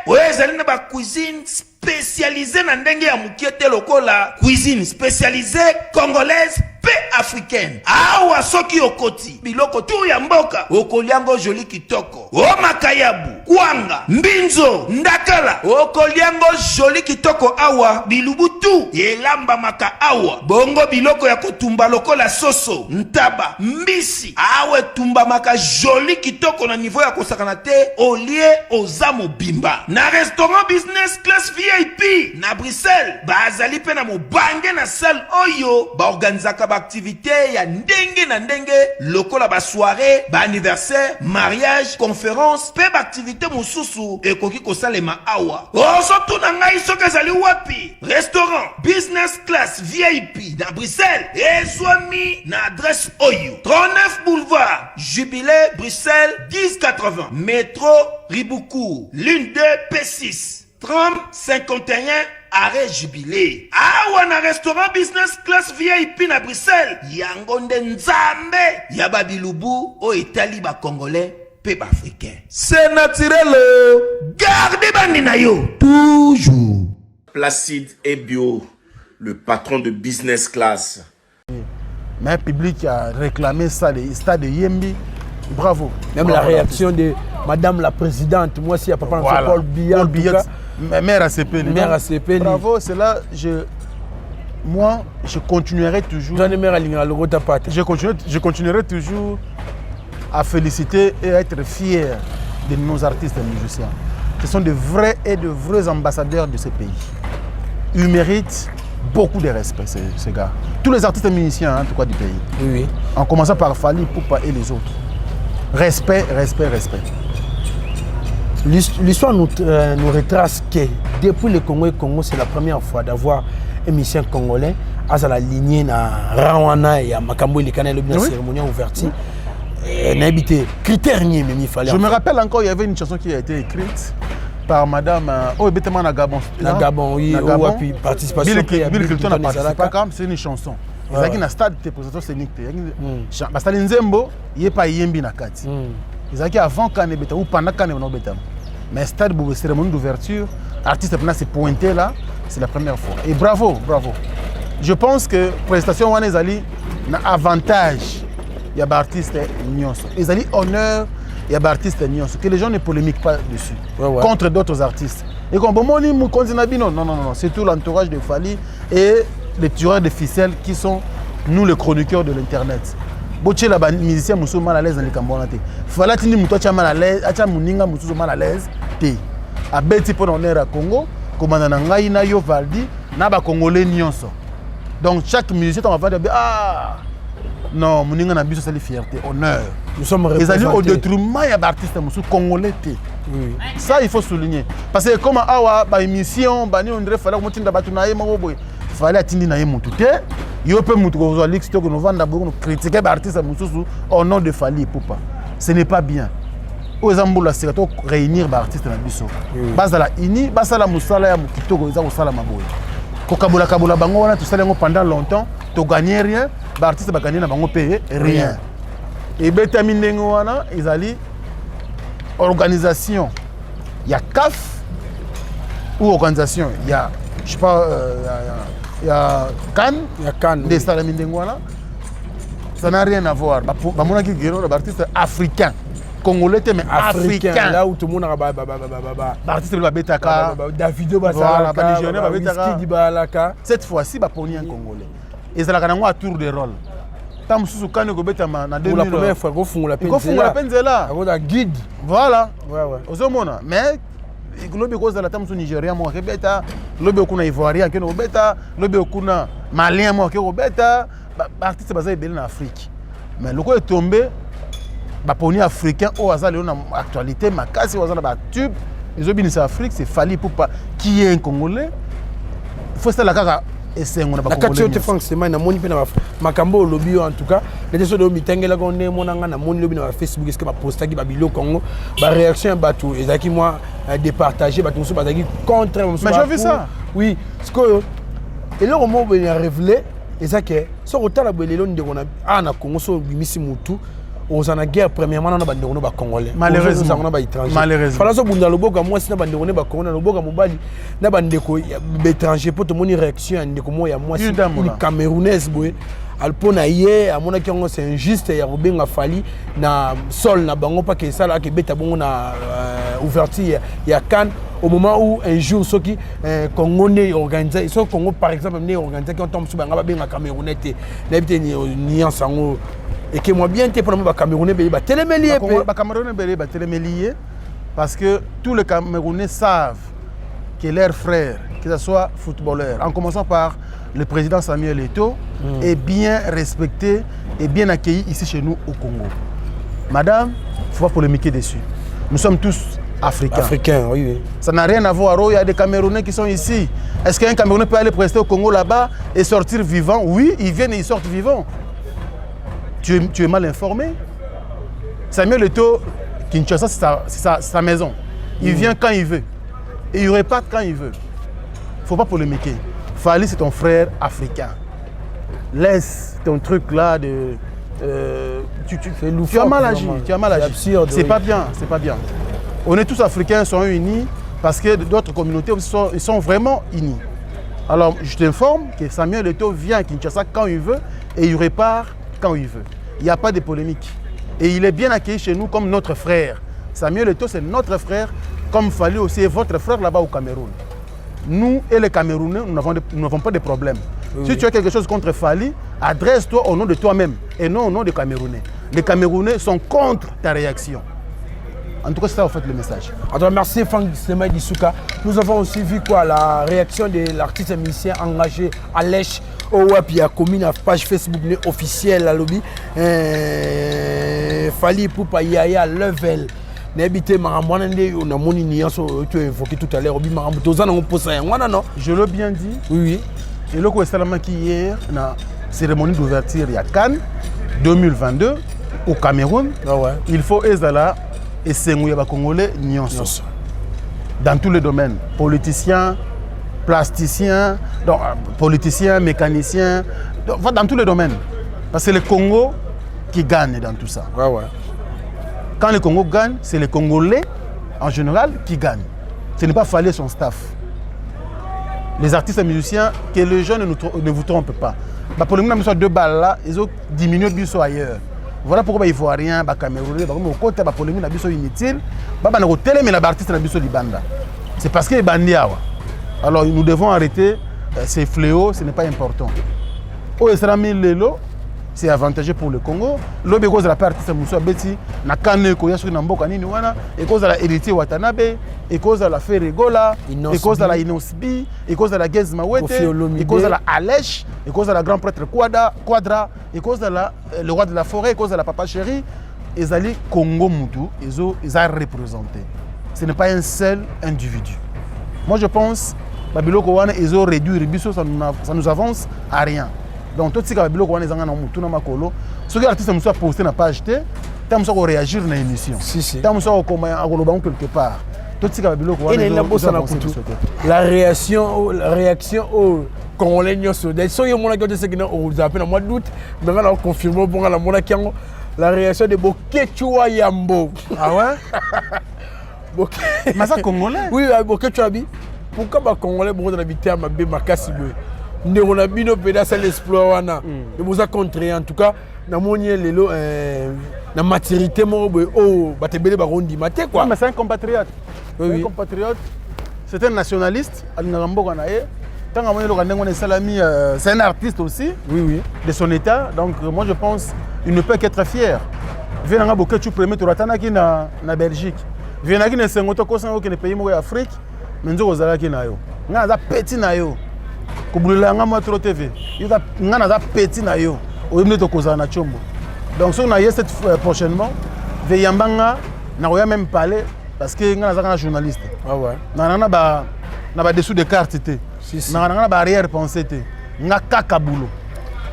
Ouais, zali na ba cuisine spécialisée dans ndenge ya mukiete lokola cuisine spécialisée congolaise pe africaine. Awa soki okoti biloko tu ya mboka okoliango joli kitoko o makayabu kwanga mbinzo ndakala okoliango joli kitoko awa bilubutu elamba maka awa bongo biloko ya kotumba lokola soso ntaba mbisi awe tumba maka joli kitoko na niveau ya kosakana te olie ozamo bimba na restaurant Business Class VIP na Bruxelles bazali pe na mobange na salle oyo ba organizaka ba activité ya ndenge na ndenge lokola ba soirée ba anniversaire mariage conférence pe ba activité mosusu ekoki kosalema awa osotu na ngai soki ezali wapi restaurant Business Class VIP na Bruxelles ezwami na adresse oyo 39 boulevard Jubilé Bruxelles 1080 métro Riboucourt l'une 2 P6 30 51 arrêt Jubilé. Awa na restaurant Business Class VIP na Bruxelles. Yango nde nzambe ya babilubu o Italie ba Congolais pe ba Africain. C'est naturel. Gardez bandi na yo toujours. Placide et Bio, le patron de Business Class. Mais le public a réclamé ça, le stade de Yembi. Bravo. Même la réaction de Madame la Présidente, moi aussi, à Papa Paul Biya. Mère ACP. Bravo, c'est là, moi, je continuerai toujours. Je continuerai toujours à féliciter et à être fiers de nos artistes et musiciens. Ce sont de vrais et de vrais ambassadeurs de ce pays. Ils méritent beaucoup de respect, ces gars. Tous les artistes et musiciens, en tout cas, du pays. Oui. En commençant par Fally, Poupa et les autres. Respect, respect, respect. L'histoire nous retrace que depuis le Congo, c'est la première fois d'avoir un musicien congolais à la lignée na Rawana et à Makambo et la cérémonie ouverture. Critères ni mais il fallait. Je me rappelle encore, il y avait une chanson qui a été écrite par Madame Obetement na Gabon. Na Gabon, oui, ou puis participation. Bill Clinton a participé quand c'est une chanson. Il y a un stade de présentation scénique. Parce que Nzembo, il n'y a pas yembi na kati. Il y a avant quand on ou pendant quand on a mais stade de cérémonie d'ouverture, artiste s'est pointé là, c'est la première fois. Et bravo, bravo. Je pense que la prestation Wanezali a avantage. Il y a des artistes nyonso. Ils ont honneur, il y a des artistes nyonso. Que les gens ne polémiquent pas dessus. Contre d'autres artistes. Et comme non, c'est tout l'entourage de Fally et les tueurs de ficelles qui sont nous les chroniqueurs de l'internet. Boché la musicien muso mal à l'aise dans les cambonate. Fallait tini muto cha mal à l'aise, acha muninga muso mal à l'aise. Té. A beti pour honneur à Congo, commandant ngai na yo Valdi, na ba congolais nyonso. Donc chaque musicien on va dire ah non, muninga na biso c'est fierté, honneur. Nous sommes représentés. Ils allaient au détriment il y a des artistes muso congolais té. Oui. Ça il faut souligner parce que comme awa ba émission bani on dirait fallait motinda batuna ye mako boy. Fallait atindi na ye mutu té. Il peut nous critiquer les artistes au nom de Fally Poupa. Ce n'est pas bien. Aux Zamboula, c'est réunir les artistes dans le biso. Basala ini, basala musala ya mukitoko, ils ont sala maboy. Kokabula kabula bango wana tout ça pendant longtemps, tu gagnes rien, les artistes va gagner na bango payer rien. Et betamindengo wana, ils allaient organisation. Il y a CAF ou organisation, il y a je sais pas il y a Cannes, des stars Mindengwana. Ça n'a rien à voir. Bamona qui est artiste africain, congolais mais africain. Là où tout le monde a artiste de Betaka, Davido Basaka, cette fois-ci, Baponi un congolais. Et ça a un tour de rôle. Tant que vous avez pour la première fois, vous faites la penzela. Vous avez guide. Voilà. Mais lobi cause la tamu Nigeria mo kebeta lobi okuna Ivoirien ke no beta lobi okuna Malien mo ke beta artiste basé belé en Afrique mais loko est tombé ba poni africain au hasard na actualité makasi au hasard ba tube ils ont bien c'est Afrique c'est Fally Poupa qui est un Congolais il faut ça la kaka esengo na ba Congolais la Franck c'est na moni pe na makambo lobi en tout cas les gens de mitengela ko ne monanga na moni lobi na Facebook est-ce que ba posta ki ba bilo Congo ba réaction batou ezaki moi départager batou so bazaki contre mais j'ai vu ça oui ce que et là au moment où il a révélé ezaki so otala bolelo ndeko na na Congo so bimisi mutu aux en guerre premièrement na bande ba congolais malheureusement na ba étranger malheureusement fala so bunda loboka moi si na bande ba congolais loboka mobali na bande ko étranger pour te moni réaction ndeko mo ya moi si une camerounaise boy alpona ye amona ki ngo c'est injuste ya robenga Fally na sol na bango pa ke sala ke beta bongo na ouverture ya Cannes au moment où un jour ceux qui congolais organisé so Congo par exemple né organisé qui on tombe sur banga ba benga camerounais te n'habite ni en sango et que moi bien te pour les Camerounais ba télémélié ba Camerounais ba télémélié parce que tous les Camerounais savent que leurs frères que ce soit footballeurs en commençant par le président Samuel Eto'o est bien respecté et bien accueilli ici chez nous au Congo. Madame, il ne faut pas polémiquer dessus. Nous sommes tous africains. Africains, oui. Ça n'a rien à voir. Il y a des Camerounais qui sont ici. Est-ce qu'un Camerounais peut aller prester au Congo là-bas et sortir vivant? Oui, ils viennent et ils sortent vivants. Tu es mal informé. Samuel Eto'o, Kinshasa, c'est sa maison. Il vient quand il veut. Et il repart quand il veut. Il ne faut pas polémiquer. Fally, c'est ton frère africain. Laisse ton truc là de... tu as mal agi. Tu as mal agi. C'est pas bien. C'est pas bien. On est tous africains, ils sont unis parce que d'autres communautés ils sont vraiment unis. Alors, je t'informe que Samuel Eto'o vient à Kinshasa quand il veut et il repart quand il veut. Il n'y a pas de polémique. Et il est bien accueilli chez nous comme notre frère. Samuel Eto'o, c'est notre frère, comme Fally aussi est votre frère là-bas au Cameroun. Nous et les Camerounais, nous n'avons pas de problème. Oui. Si tu as quelque chose contre Fally, adresse-toi au nom de toi-même et non au nom des Camerounais. les Camerounais sont contre ta réaction. En tout cas, c'est ça en fait le message. Alors, merci Franck Semaï Dissouka. Nous avons aussi vu quoi la réaction de l'artiste musicien engagé à l'Èche au Wapi a commis la page Facebook officielle à lobby. Fali Poupa Yaya Level. N'habitez Maramouane, on a mon ignorance, tu as évoqué tout à l'heure. Je l'ai bien dit. Oui. Et le coup qui hier, la cérémonie d'ouverture, il y a Cannes 2022 au Cameroun. Ah ouais. Il faut Ezala et Sengouya Congolais Nyonso. Dans tous les domaines. Politiciens, plasticiens, donc, politiciens, mécaniciens, dans tous les domaines. Parce que c'est le Congo qui gagne dans tout ça. Ouais, ouais. Quand le Congo gagne, c'est les Congolais en général qui gagnent. Ce n'est pas Fallait son staff. Les artistes et musiciens, que les gens ne vous trompent pas. Pour le moment, nous deux balles là, ils ont diminué le bus ailleurs. Voilà pourquoi il ne faut rien, les Camerounais, côté pour le moment, ils sont inutiles. C'est parce que les bandits. Alors nous devons arrêter ces fléaux, ce n'est pas important. C'est avantageux pour le Congo. L'obé cause de la partie de Moussa Betty, na kane ko yasu na mboka nini wana, et cause de la héritier Watanabe, et cause de la Ferregola, et cause de la Inosbi, et cause de la Gez Mawete, et cause de la Alèche, et cause de la grand prêtre Quadra, et cause de la le roi de la forêt, et cause de la papa chéri, ils allaient Congo Moutou, ils ont représenté. Ce n'est pas un seul individu. Moi je pense Babiloko wana ils ont réduit Ribiso, ça nous avance à rien. Donc, tout ce qui est biloko wana ezanga na mutu na makolo. Ce que l'artiste muso a posté na page te, ta muso ko réagir na émission. Si. Ta muso ko koma akoloba quelque part. Tout ce qui est biloko wana. La réaction au Congolais nyoso. Des so yo mona ko de ce qui na au zappé na mois d'août, mais on a confirmé pour la mona kiango la réaction de Bokechua Yambo. Ah ouais? Mais ça Congolais? Oui, Bokechua bi. Pourquoi ba Congolais beaucoup d'habiter à Mabé Makasibwe? On a bien pédassé l'exploit wana. Je vous ai contré en tout cas na monier lelo na maturité mo batebele barondi maté quoi. Mais c'est un compatriote. Oui. Un compatriote. C'est un nationaliste alingamboka na ye. Tant que le Rwanda Salami c'est un artiste aussi. Oui. De son état. Donc moi je pense il ne peut qu'être fier. Venanga boketu premier tour atanaki na Belgique. Venaki na sengoto ko sango ke ne pays mo ya Afrique. Menzo ozalaki na yo. Na za petit na yo. Trop TV. Il a petit na yo. Donc si on a eu cette prochainement, Veyambanga n'a même parlé parce que nous sommes un journaliste. Ah ouais. Nous avons dessous de cartes. Nous avons une barrière pensée. Nous avons un boulot.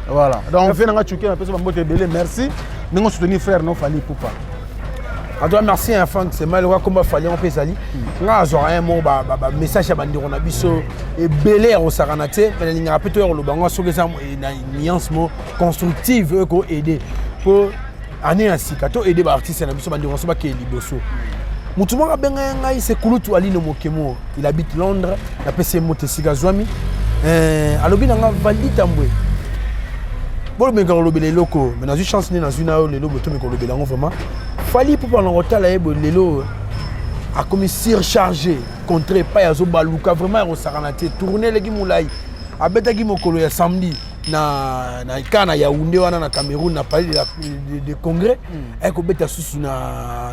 Voilà. Donc nous avons choqué un peu sur le merci. Nous avons soutenu frère non Fali Poupa. Alors merci à Franck, c'est malheureux comme Fali en Pesali. Nous avons un mot, message à Bandi Ronabiso et Belé au Saranate, mais il y a peut-être le bango sur les armes et une nuance constructive pour aider pour année ainsi qu'à aider les artistes à Bandi Ronabiso qui est liboso. Moutouma Benga c'est Kouloutou Ali Mokemo, il habite Londres, il a PC Motesiga Zwami. Alors bien on a validé Tamboué. Bon mais quand on le locaux, mais dans une chance dans une heure les locaux mais qu'on le bélango vraiment. Fali pour prendre en retard là les locaux a comme surchargé contre pas yazo baluka vraiment on s'arrêté tourner les gimoulai a beta gimokolo ya samedi na kana Yaoundé wana na Cameroun na parlé de congrès et ko beta susu na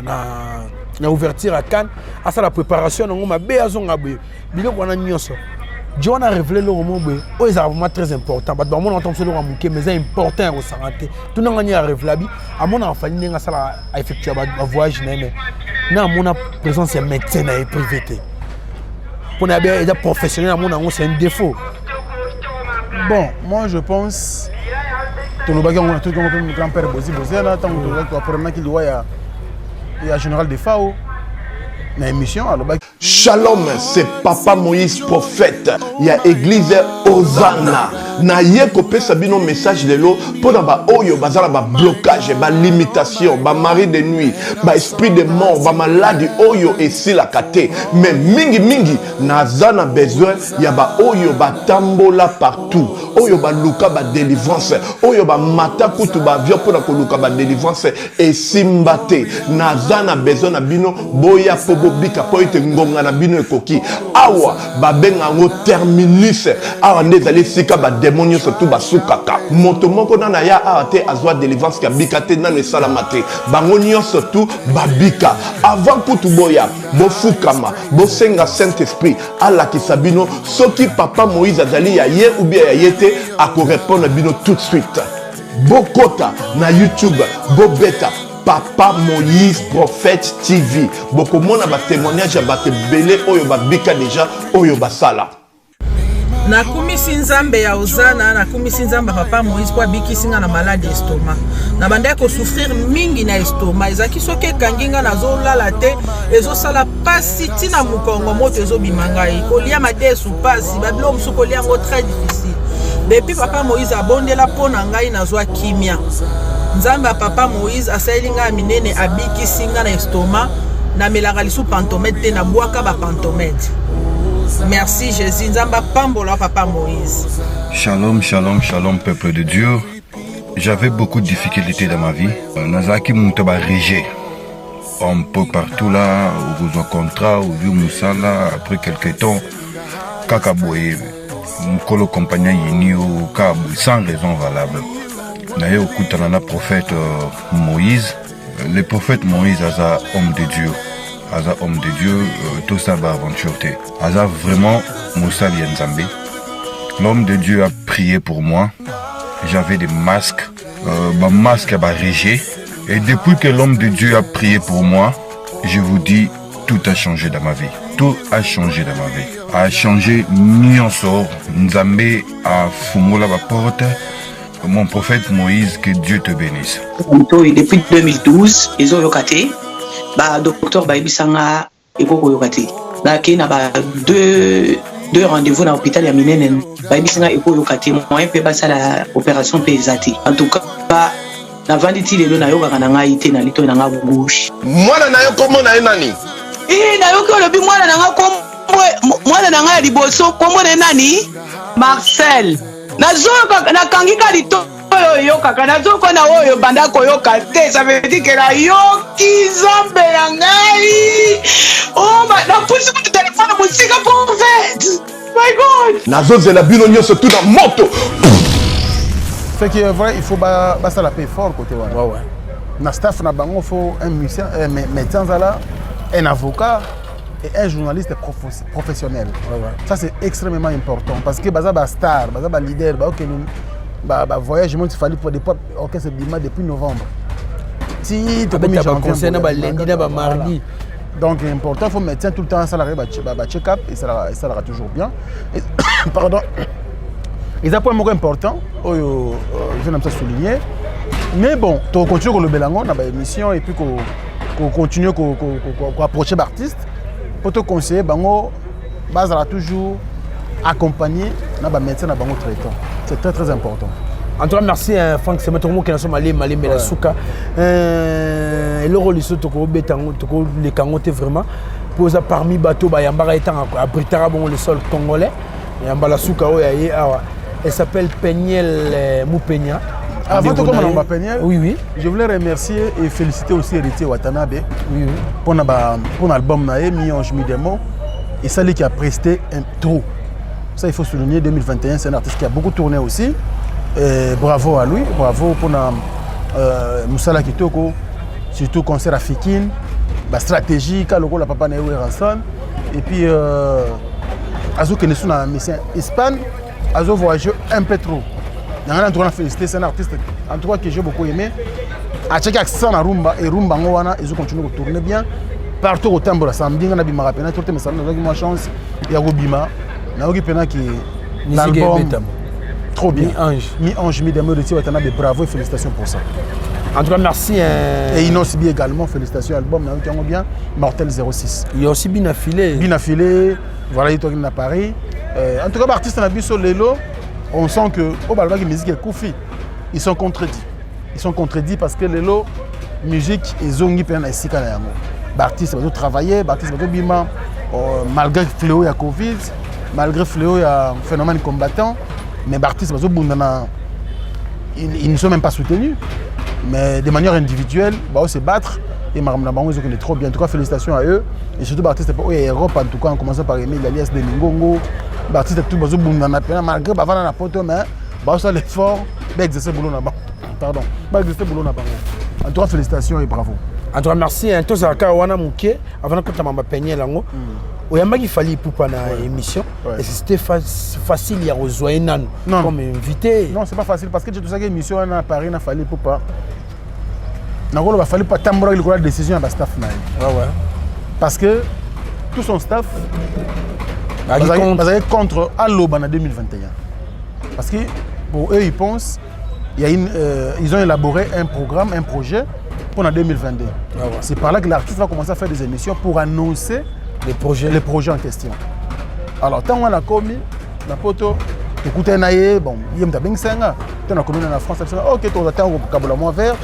ouverture à Cannes à ça la préparation ngo mabe azonga be biloko wana nyonso John a révélé le roman où est vraiment très important. Parce que mon entend sur le roman mais c'est important au santé. Tout le monde a révélé à mon enfant il a effectué un voyage mais na mon présence est médecin et privé. Pour être professionnel mon c'est un défaut. Bon, moi je pense que le bagage on a tout comme mon grand-père Bozi là tant que après qu'il doit il y a général de FAO. Shalom, c'est Papa Moïse prophète. Il y a église Hosanna. Na yeko pesa bino message de l'eau pour ba oyo bazala ba blocage, ba limitation, ba mari de nuit, ba esprit de mort, ba maladie oyo et si la kate. Mais mingi nazana besoin ya ba oyo ba tambola partout. Oyo ba luka ba délivrance, oyo ba mata kutu ba vio pour ko luka ba délivrance et simbate. Nazana besoin na bino boya pobo bika po ite ngonga na na bino ekoki awa babenga ngo terminus awa nde ezali esika bademo nyonso tu basukaka moto moko nana ya awa te azwa délivrance ya bika te nano esalama te bango nyonso tu babika avant kutu boya bofukama bosenga Saint-Esprit alakisa bino soki papa Moïse azali ya ye ou bien ya ye te akorépondre bino tout de suite bokota na YouTube bobeta Papa Moïse Prophète TV bokomona ba témoignage ya bato belé oyo babika déjà oyo basala nakumisi nzambe ya ozana nakumisi nzambe papa Moïse po abikisi nga na malade estomac na bandai ko souffrir mingi na estomac ezaki soki ekangi nga nazolala te ezosala pasi tina mokongo moto ezobima ngai kolia madesu pasi babilo mosusu kolia yango très difficile depuis papa Moïse abondela mpo na ngai nazwa kimia nzambe ya papa Moïse asaleli ngai minene abikisi nga na estomac namelaka lisu pantomètre te nabwaka bapantomètre. Merci Jésus, nzamba pambola papa Moïse. Shalom, shalom, shalom peuple de Dieu. J'avais beaucoup de difficultés dans ma vie. Nazaki Moutaba Régé. Un peu partout là, au besoin contrat, au vieux Moussala, après quelques temps, Kakaboye, Mkolo compagnon Yinio, Kabou, sans raison valable. D'ailleurs, au Koutanana prophète Moïse, le prophète Moïse, Aza homme de Dieu. Aza homme de Dieu, tout ça va aventure. Aza vraiment Moussa Lienzambe. L'homme de Dieu a prié pour moi. J'avais des masques, ma masque a régé. Et depuis que l'homme de Dieu a prié pour moi, je vous dis, tout a changé dans ma vie. Tout a changé dans ma vie. A changé Nyonsor, Nzambe a fumé la porte. Mon prophète Moïse, que Dieu te bénisse. Depuis 2012, ils ont yokaté. Docteur Baibisanga Eko Yokate. Qui n'a pas deux rendez-vous dans l'hôpital à Minenen. Baibisanga Eko Yokate. Moi, je peux passer la opération pesate. En tout cas, la venditi de l'eau n'a yoga n'a été dans l'ito n'a gauche. Moi, n'a yo comment n'a nani? N'a yo que le bi moi n'a comme moi n'a liboso comme nani Marcel. Nazo na kangika lito. Yoka nazo kona oyo banda koyoka te ça veut dire que la yoki zambe ya ngai oh na pusi ku téléphone musika pour fait my god nazo zela bino nyonso tout dans moto fait que vrai il faut ça la paix fort côté ouais na staff na bango faut un musicien médecin là un avocat et un journaliste professionnel ça c'est extrêmement important parce que baza ba star baza ba leader ba OK voyage, il fallait pour des orchestres depuis novembre. Si tu as lundi, mardi. Donc, important, il faut mettre tout le temps un salarié, check-up, et ça ira toujours bien. Et, pardon. Il y a un point important, je vais souligner. Mais bon, tu continues le Bélangon dans l'émission et puis qu'on continue à approcher l'artiste pour te conseiller, bango, basera toujours accompagner dans médecin dans bango traitant. C'est très très important. En tout cas, merci Franck Semetongo qui est Malé Melasuka. Le rôle ici, les Kangote vraiment. Pour ça, parmi bateau, Yambara étant à Britara, le sol congolais. Yambala Souka, elle s'appelle Peniel Moupenia. Avant de commencer à Peniel, oui. Je voulais remercier et féliciter aussi Héritier Watanabe pour l'album Mi-Ange Mi-Demo. Et ça, qui a presté un trou. Ça, il faut souligner, 2021, c'est un artiste qui a beaucoup tourné aussi. Et bravo à lui, bravo pour Moussala Kitoko, surtout concert à Fikine, la stratégie, Kaloko, la papa Néo et Ranson. Et puis, Azo Kenesu na Espagne, Azo voyagé un peu trop. Il y a un endroit à féliciter, c'est un artiste en tout cas que j'ai beaucoup aimé. A checker accent à Rumba et Rumba Ngowana, ils ont continué de tourner bien. Partout au Tambour, samedi, on a bien rappelé, tout le monde a eu ma chance, il y a Robima. Naoki Pena qui l'album trop bien. Mi-Ange, Mi-Demo de Tiwatanabe, bravo et félicitations pour ça. En tout cas, merci. Et Inosibi également, félicitations l'album, Naoki bien, Mortel 06. Il y a aussi Binafilé. Binafilé, voilà, il est à Paris. En tout cas, l'artiste Nabiso Lelo, on sent que au Balba qui musique est Koufi, ils sont contredits. Ils sont contredits parce que Lelo, musique, ils ont eu peine à Sika Nayamo. L'artiste va travailler, l'artiste va bima, malgré fléau et Covid. Malgré Fléau, il y a un phénomène combattant, mais les artistes, ils ne sont même pas soutenus. Mais de manière individuelle, ils se battre. et Maramna Bango, ils ont trop bien. En tout cas, félicitations à eux. Et surtout, l'artiste Europe, en tout cas, en commençant par Emile Alias de Ningongo. L'artiste tout le monde, malgré la poto, mais ça l'effort, exercer boulot là-bas. Pardon, exercer boulot là-bas. En tout cas, félicitations et bravo. En tout cas, merci. En tout cas, on a manqué avant que tu m'aies peigné là. Il fallait pour une émission. Et c'était facile, il y a rejoint comme invité. Non, c'est pas facile parce que tout ça, l'émission à Paris, il fallait pour pas. Il ne fallait pas tambour la décision à staff. Parce que tout son staff va contre Alloba en 2021. Parce que pour eux, ils pensent ils ont élaboré un programme, un projet pour en 2022. C'est par là que l'artiste va commencer à faire des émissions pour annoncer les projets en question. Alors, tant qu'on a commis, la photo, écoutez, bon, il y a un peu de temps, on a commis en France, ok, tu attends au Kabola vert,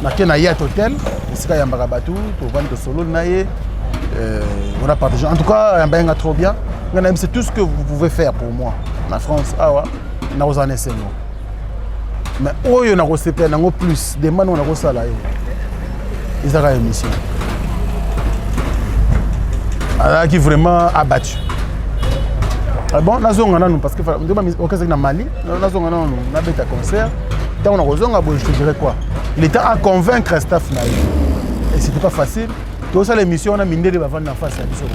on a un hôtel, ici, il y a un barabatou, tu vas te solo, on a partagé. En tout cas, il y a trop bien. C'est tout ce que vous pouvez faire pour moi. En France, on a osé essayer. Mais où on a reçu plus de man on a reçu là. Ils ont une émission. Alors qui vraiment abattu. Bon, nous avons parce que au Mali, nous avons un concert. On a reçu je te dirais quoi. Il était à convaincre staff et c'était pas facile. Tout ça l'émission on a miné de vendre en face à Bissau.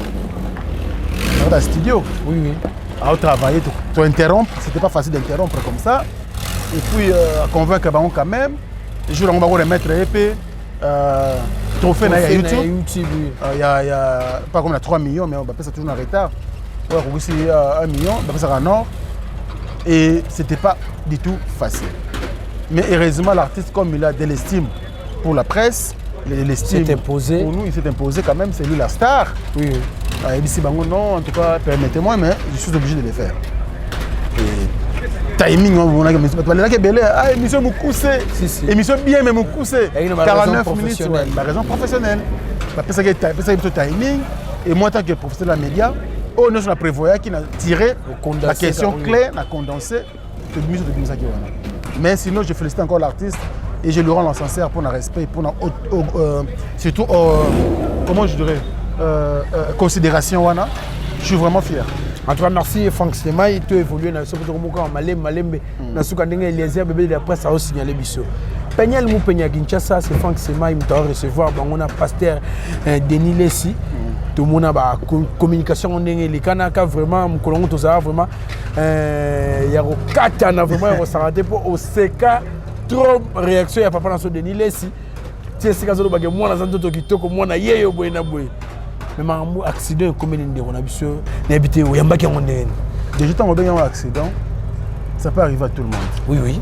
Dans le studio. Oui. À travailler, tu interrompre, c'était pas facile d'interrompre comme ça. Et puis convaincre quand même. Les jours on va remettre épée. Trophée à YouTube. Il y a pas comme 3 millions, mais on va passer toujours en retard. On va aussi 1 million, on va passer en or. Et c'était pas du tout facile. Mais heureusement, l'artiste, comme il a de l'estime pour la presse, l'estime pour nous, il s'est imposé quand même, c'est lui la star. Oui. Il dit non, en tout cas, permettez-moi, mais je suis obligé de le faire. Et timing, on a émission émission bien, mais 49 minutes, la raison professionnelle. C'est timing, et moi, en tant que professionnel de la média, on a prévoyé qu'il a tiré la question clé, la condensée, mais sinon, je félicite encore l'artiste et je lui rends l'encenseur pour le respect, pour surtout, comment je dirais, considération. Je suis vraiment fier. En tout cas, merci Franck Sema, il a évolué dans ce Malembe, dans ce qu'il Eliezer, bébé de la presse a aussi signalé Bissau. Pegnel Moupenya Kinshasa, c'est Franck Sema, il m'a recevoir, on a pasteur Denis Lessi. Tout le monde a une communication, les Kanaka vraiment, vraiment, il y a 4 ans, vraiment, il s'arrêter pour au CK, trop réaction, il y a papa dans ce Denis Lessi. C'est ce que je veux dire, moi, dans un autre qui toque, moi, il y a mais un accident comme on a vu sur n'habiter où il y a un qui déjà quand on a un accident, ça peut arriver à tout le monde. Oui.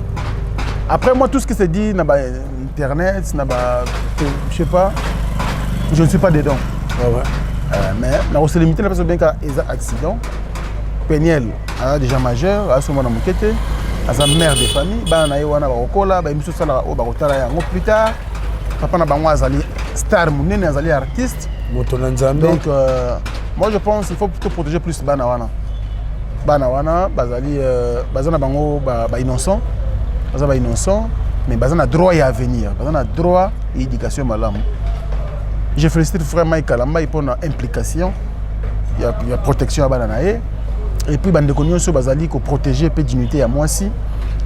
Après moi tout ce qui se dit dans internet, je sais pas, je ne suis pas dedans. Mais on se limite à la bien qu'à un accident. Peniel déjà majeur, à ce moment où à sa mère de famille, bah na yoana bakola, bah miso sala o bakotala yango plus tard. Papa na bango azali star munene azali artiste. Donc, moi je pense qu'il faut plutôt protéger plus Banawana. Banawana, Bazana Bango, innocent, innocent, mais Bazana droit à venir, Bazana droit et éducation malam. Je félicite vraiment Kalamba pour une implication, il y a protection à Bananae, et puis Bande Konyon sur Bazali pour protéger la dignité à moi aussi,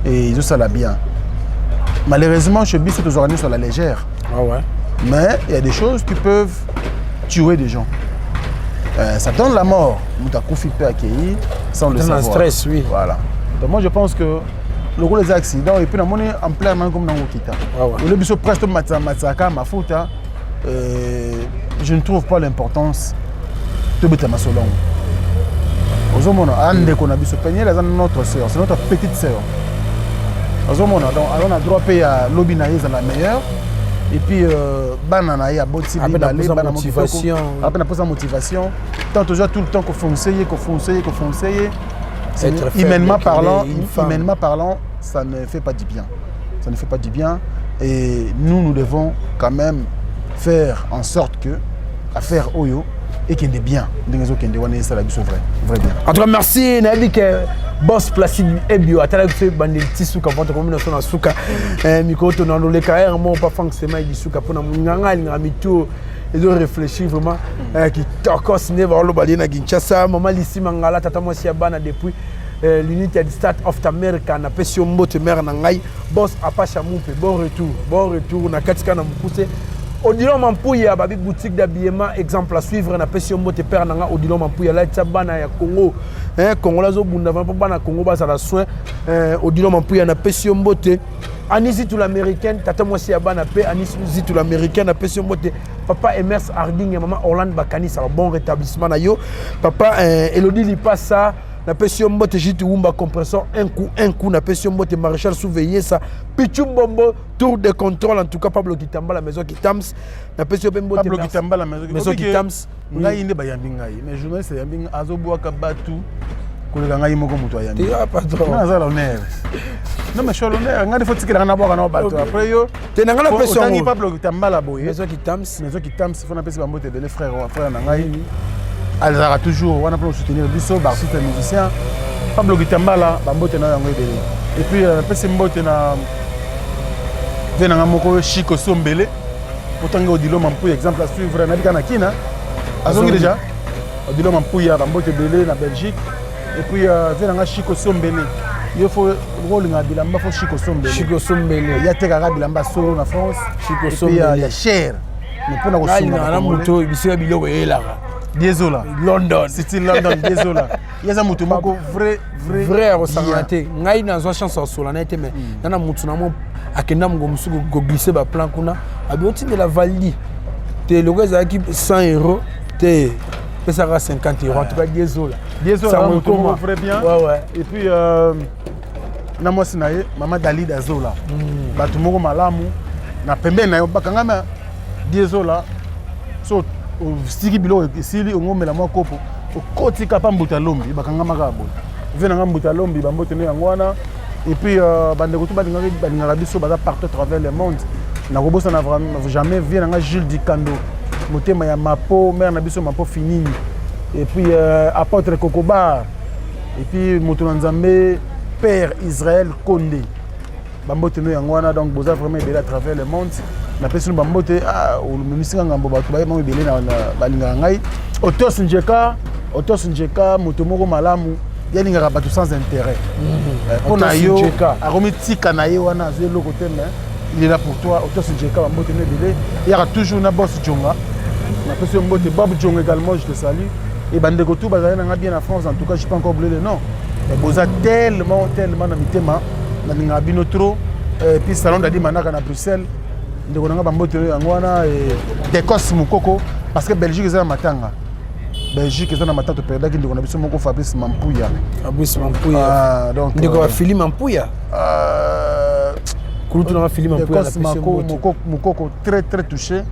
et ils ont ça là bien. Malheureusement, chez Bissau, tous organisés sur la légère. Mais il y a des choses qui peuvent tuer des gens. Ça donne la mort. Moutakou peut accueillir sans le savoir. Stress, oui. Voilà. Donc moi je pense que le rôle des accidents et puis on est en plein main comme dans Okita. Le biso presque matsaka ma faute. Je ne trouve pas l'importance de Betama Solong. Ozomona ande qu'on a biso peigner la notre sœur, c'est notre petite sœur. Ozomona donc on a droit payer à l'obinaïs à la meilleure. Et puis, banana, il y a beaucoup de motivation. Après, on a motivation. Tant toujours tout le temps qu'on conseille. Humainement parlant, ça ne fait pas du bien. Ça ne fait pas du bien. Et nous devons quand même faire en sorte que affaire Oyo et qu'il y ait bien. Vrai bien. En tout cas, merci. Boss Placide Ebio atala fait bandel tisuka vente comme na suka micro to na le carrière mon pas forcément il suka pona nganga ngamitu et de réfléchir vraiment qui encore signé vers le balina Kinshasa maman Lissi Mangala tata moi bana depuis l'unité de State of America na pesio mbote mère na ngai boss Apache Moupe bon retour na katika na mukuse Odilon Mampouya babi boutique d'habillement exemple à suivre na pesio mbote père na nga Odilon Mampouya la tsabana ya Congo Congo la zo bunda va bana Congo ba ça la soin Odilon Mampouya na pesio mbote Anisi tout l'américaine tata moi bana pe Anisi tout l'américaine na pesio mbote papa Emers Harding et maman Orlando Bakani ça bon rétablissement na yo papa Elodie Lipassa na pesio mbote jitu umba compresseur un coup na pesio mbote maréchal surveiller ça Pichum Bombo tour de contrôle en tout cas Pablo Kitamba la maison Kitams na pesio mbote Pablo Kitamba la maison Kitams ngai inde bayambi ngai mais journaliste yambi azobwaka batu kolega ngai moko muto ayambi ya patron na za l'honneur non mais l'honneur ngai faut tikira na bwaka na bato après yo te na ngala pesio ngai Pablo Kitamba la boye maison Kitams faut na pesi bambote bele frère na ngai Alzara toujours, on a pour soutenir Bisso, Barsite musicien, Pablo Kitambala, Bambote na yango ebele. Et puis pesi mbote na venanga moko Chico Sombele, autant que Odilo Mampouya exemple à suivre na bika na kina. Azongi déjà. Odilo Mampouya Bambote belé na Belgique. Et puis venanga Chico Sombele. Il faut rôle na bilamba faut Chico Sombele. Il y a Tegara bilamba solo na France. Chico Sombele. Il y a cher. Mais pour na kosunga na moto bisiba biloko elaka. Désolé. London. C'était London, désolé. Il y a un mouton vrai à ressentir. Ngai na zo chance sur la mais na mutu na mo akenda ngo musuko go glisser ba plan kuna abioti de la validi. Te le gars qui 100 €, te pesera 50 €. En tout cas désolé. Désolé, ça mouton vrai bien. Ouais. Et puis na moi sinaye mama Dalida Zola. Ba tumoko malamu na pembe na yo bakanga désolé. So siki bilo sili ngomela mwa kopo okoti kapa mbuta lombi bakanga makabo vena nga mbuta lombi bambote ne yangwana et puis bande ko tuba dinga biso baza partout à travers le monde na kobosa na vraiment jamais vient nga Jules Dikando motema ya mapo mère na biso mapo finini et puis apôtre Kokoba et puis moto nzambe père Israël Condé bambote ne yangwana donc boza vraiment belé à travers le monde na pesi bambote o misinga ngambo bato ba mo belé na balinga ngai Otos Njeka moto moko malamu yalinga bato sans intérêt pour na yo aromi tika na ye wana azwe loko te mais il est là pour toi Otos Njeka bambote ne belé il y a toujours na boss Djonga na pesi mbote Bob Djonga également je te salue et bande ko tout bazana nga bien en France en tout cas je peux encore oublier le nom mais boza tellement na mitema na linga bino trop puis salon d'adi manaka na Bruxelles ndeko nanga bambote yangwana Dekos Mukoko parce que Belgique eza matanga Belgique eza na matanga perdaki ndeko na biso moko Fabrice Mampouya donc ndeko Philippe Mampouya Kulutu na Philippe Mampouya Mukoko très touché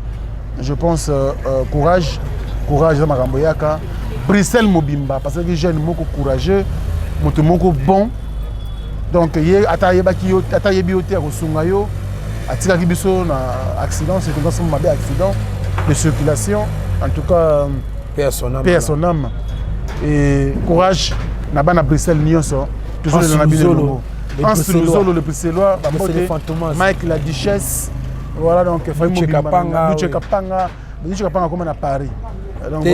je pense courage za makambo yaka Bruxelles Mobimba parce que jeune moko courageux moto moko bon donc ye ata yebi yo te kosunga yo atikaki biso na accident c'est comme ça mabe accident de circulation en tout cas paix à son âme et courage na bana Bruxelles nyonso toujours dans la bino le Bruxellois Mike la Duchesse voilà donc Duche Kapanga comme à Paris donc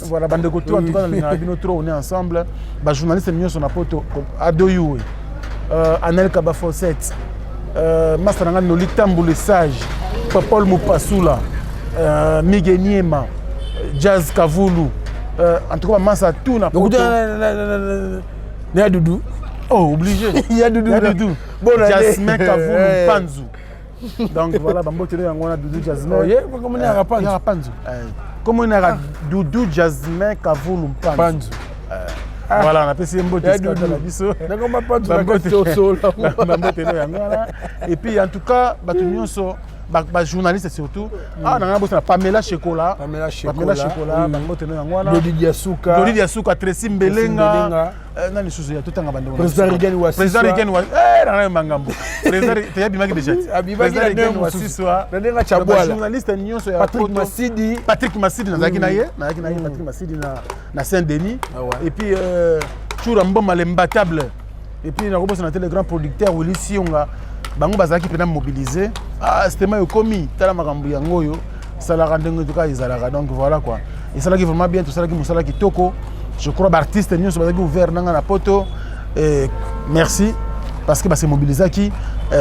voilà bande ko tout en tout cas na bino trop on est ensemble ba journaliste nyonso na poto adoyou Anel Kabafosset Master Nanga Noli Tamboule Sage Paul Mupasula Miguel Niema Jazz Kavulu en tout cas Massa tout na poto ne a Doudou oh obligé il y a Doudou bon Jasmine Kavulu Panzu donc voilà bambote le yango na Doudou Jasmine comment on a Panzu comment on a Doudou Jasmine Kavulu Panzu voilà on a passé mbote na biso et puis en tout cas batu nyonso journaliste surtout. Ah, on a Pamela Chocolat. Pamela Chocolat. Dodi Diasuka, Tracy Mbelenga. Non, les choses, il y a tout un abandon. Président Rigen Wassi. Président Rigen Wassi. Mangambo. Président, tu as Bimaki déjà. Président Rigen Wassi soit. Journaliste Patrick Massidi, Patrick Massidi na Saint-Denis. Et puis, Chourambom l'imbattable. Et puis, on a le grand producteur Willy Sionga. Bango bazaki pena mobilisé. Ah, c'était mal commis. Tala makambu yango yo. Ça la rende en tout cas ils allaient. Donc voilà quoi. Et ça là qui vraiment bien tout ça là qui musala qui toko. Je crois artiste nous sont ouvert nanga na poto. Et merci parce que bah c'est mobilisé qui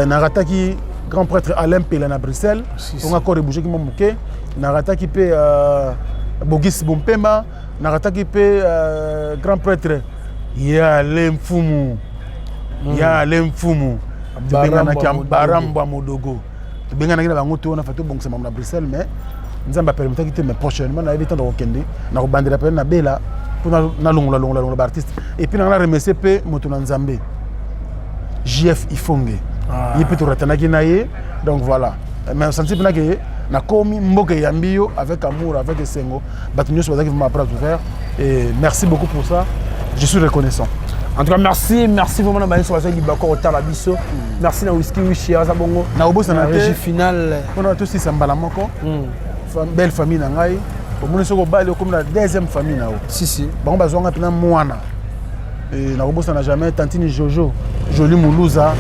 narata qui grand prêtre Alain Pela na Bruxelles. On a corps bouger qui momuke. Narata qui peut Bogis Bompema, narata qui peut grand prêtre ya Lemfumu. Ya Lemfumu. Baramba Modogo. Bengana na bango to na fato bongsa na Bruxelles mais nzamba permettre qui mais prochainement na éviter de rekende na bandela pe na bela pour na longola artiste et puis na remercier pe moto na nzambe JF Ifonge il peut ratana ki na ye donc voilà mais senti pena que na komi mboka yambio avec amour avec sengo batunyo so bazaki vraiment prêt ouvert et merci beaucoup pour ça je suis reconnaissant. En tout cas, merci vraiment à sur la Libako au Talabiso. Merci à Whisky Wishi à Zabongo. Na obosa na régie finale. On a tous ces Mbalamoko. Belle famille nangai. Au moins soko bali comme la deuxième famille nao. Si. Bango bazonga pena mwana. Et na obosa na jamais Tantini Jojo, Joli Moulouza,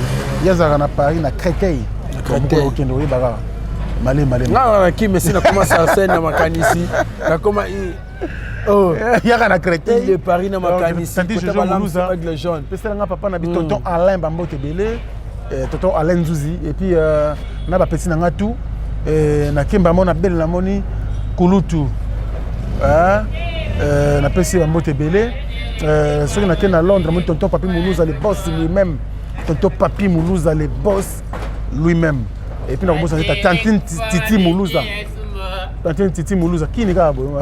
yazaka na Paris na Créteil. Créteil okendo baka. Malé. Na qui mais si na commence à scène na makanisi. Na comment oh, il y a un Créteil de Paris na makanisi. Tanti Jojo Moulouza avec le jaune. Pesa nga papa na tonton Alain Bambote Belé, tonton Alain Zouzi et puis na ba petit na tout na Kemba mona belle na moni Kulutu. Na pesi Bambote Belé. Ceux qui sont à Londres, mon tonton Papi Moulouza le boss lui-même. Tonton Papi Moulouza le boss lui-même. Et puis, nous avons Tantine Titi Moulouza. Tantine Titi Moulouza. Qui n'est pas bon?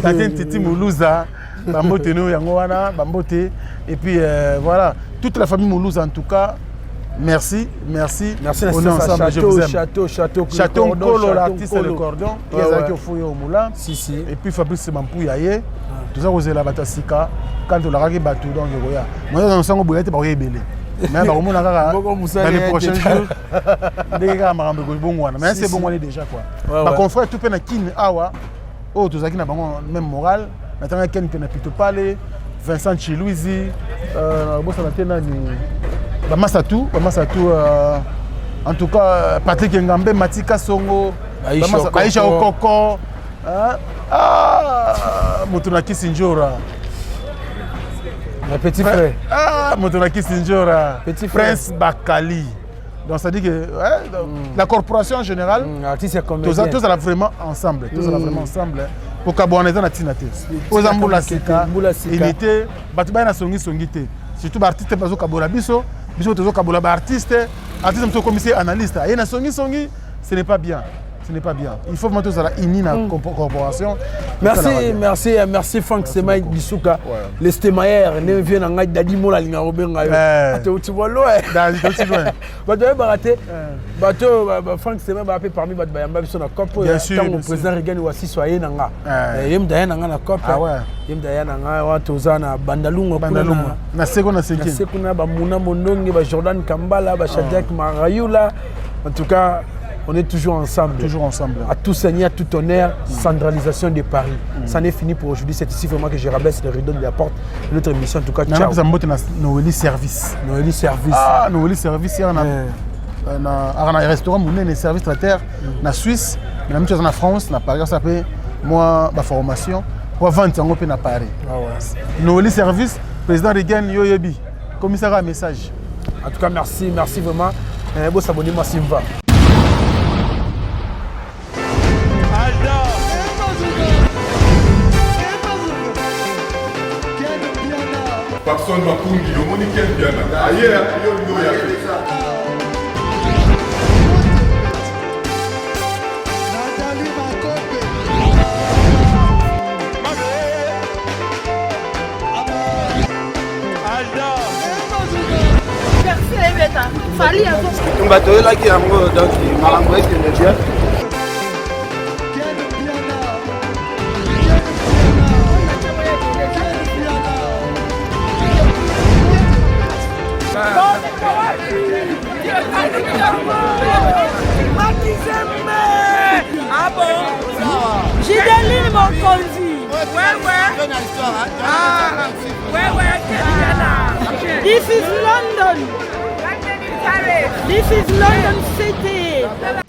Tantine Titi Moulouza. Bambote nous, Yangoana, Bambote. Et puis, voilà. Toute la famille Moulouza, en tout cas. Merci. On est ensemble, je vous aime. Château Nkolo, l'artiste Le Cordon. Il y a qui ont au moulin. Si. Et puis Fabrice Mampou Yaye. Tout ça, vous avez la batasika. Quand on l'a battu, donc il y a. Moi, je suis en train de me faire. Mais dans les prochains jours, mais c'est bon déjà quoi. Par contre, tout peut kin awa. Oh, tout ça qui n'a pas même moral. Maintenant, Ken peut plutôt parler. Vincent Chilouizi, Bamasatou, en tout cas Patrick Ngambe, Matika Songo, Aïcha Okoko, Motunaki Sinjora. Le petit frère. Motunaki Sinjora. Petit Prince Bakali. Donc ça dit que la corporation en général, tous là vraiment ensemble. Pour qu'abonner dans la tinate. Aux ambulances, il était, bâtiment na songi songité. Surtout l'artiste bazo kabora biso, biso tozo kabora artiste mto commissaire analyste. Et na songi, ce n'est pas bien. Il faut mettre ça là uni na corporation. Merci Franck Semaï Bisuka. Les Stemayer ne viennent en Dadi Mola linga robenga. Tu vois loin. Bato baraté. Bato Franck Semaï ba parmi bat bayamba biso na COP. Bien sûr. Tant président Rigen Wassi soyé nanga. Yem daya nanga na COP. Yem daya nanga wa tozana bandalungo kuna. Na sekona sekina. Na sekona ba Muna Mondongi ba Jordan Kambala ba Shadrack Marayula. En tout cas, on est toujours ensemble. À tout seigneur, à tout honneur, centralisation de Paris. Ça n'est fini pour aujourd'hui. C'est ici vraiment que je rabaisse le rideau de la porte de notre émission. En tout cas, ciao. Noélie Service. Noélie Service. Noélie Service, il y a un restaurant, un service traiteur en Suisse, mais la même chose en France, en Paris, ça s'appelle moi, ma formation, pour vendre en Paris. Noélie Service, président Rigen Yoyebi, commissaire à message. En tout cas, merci vraiment. Bon s'abonner, moi, Simva. Papson Makungi, le monde est bien. Ailleurs, il y a bato oyelaki yango donc makambo ekende bien. Ah bon? J'ai des livres mon conduit. Ouais. This is London. This is London City.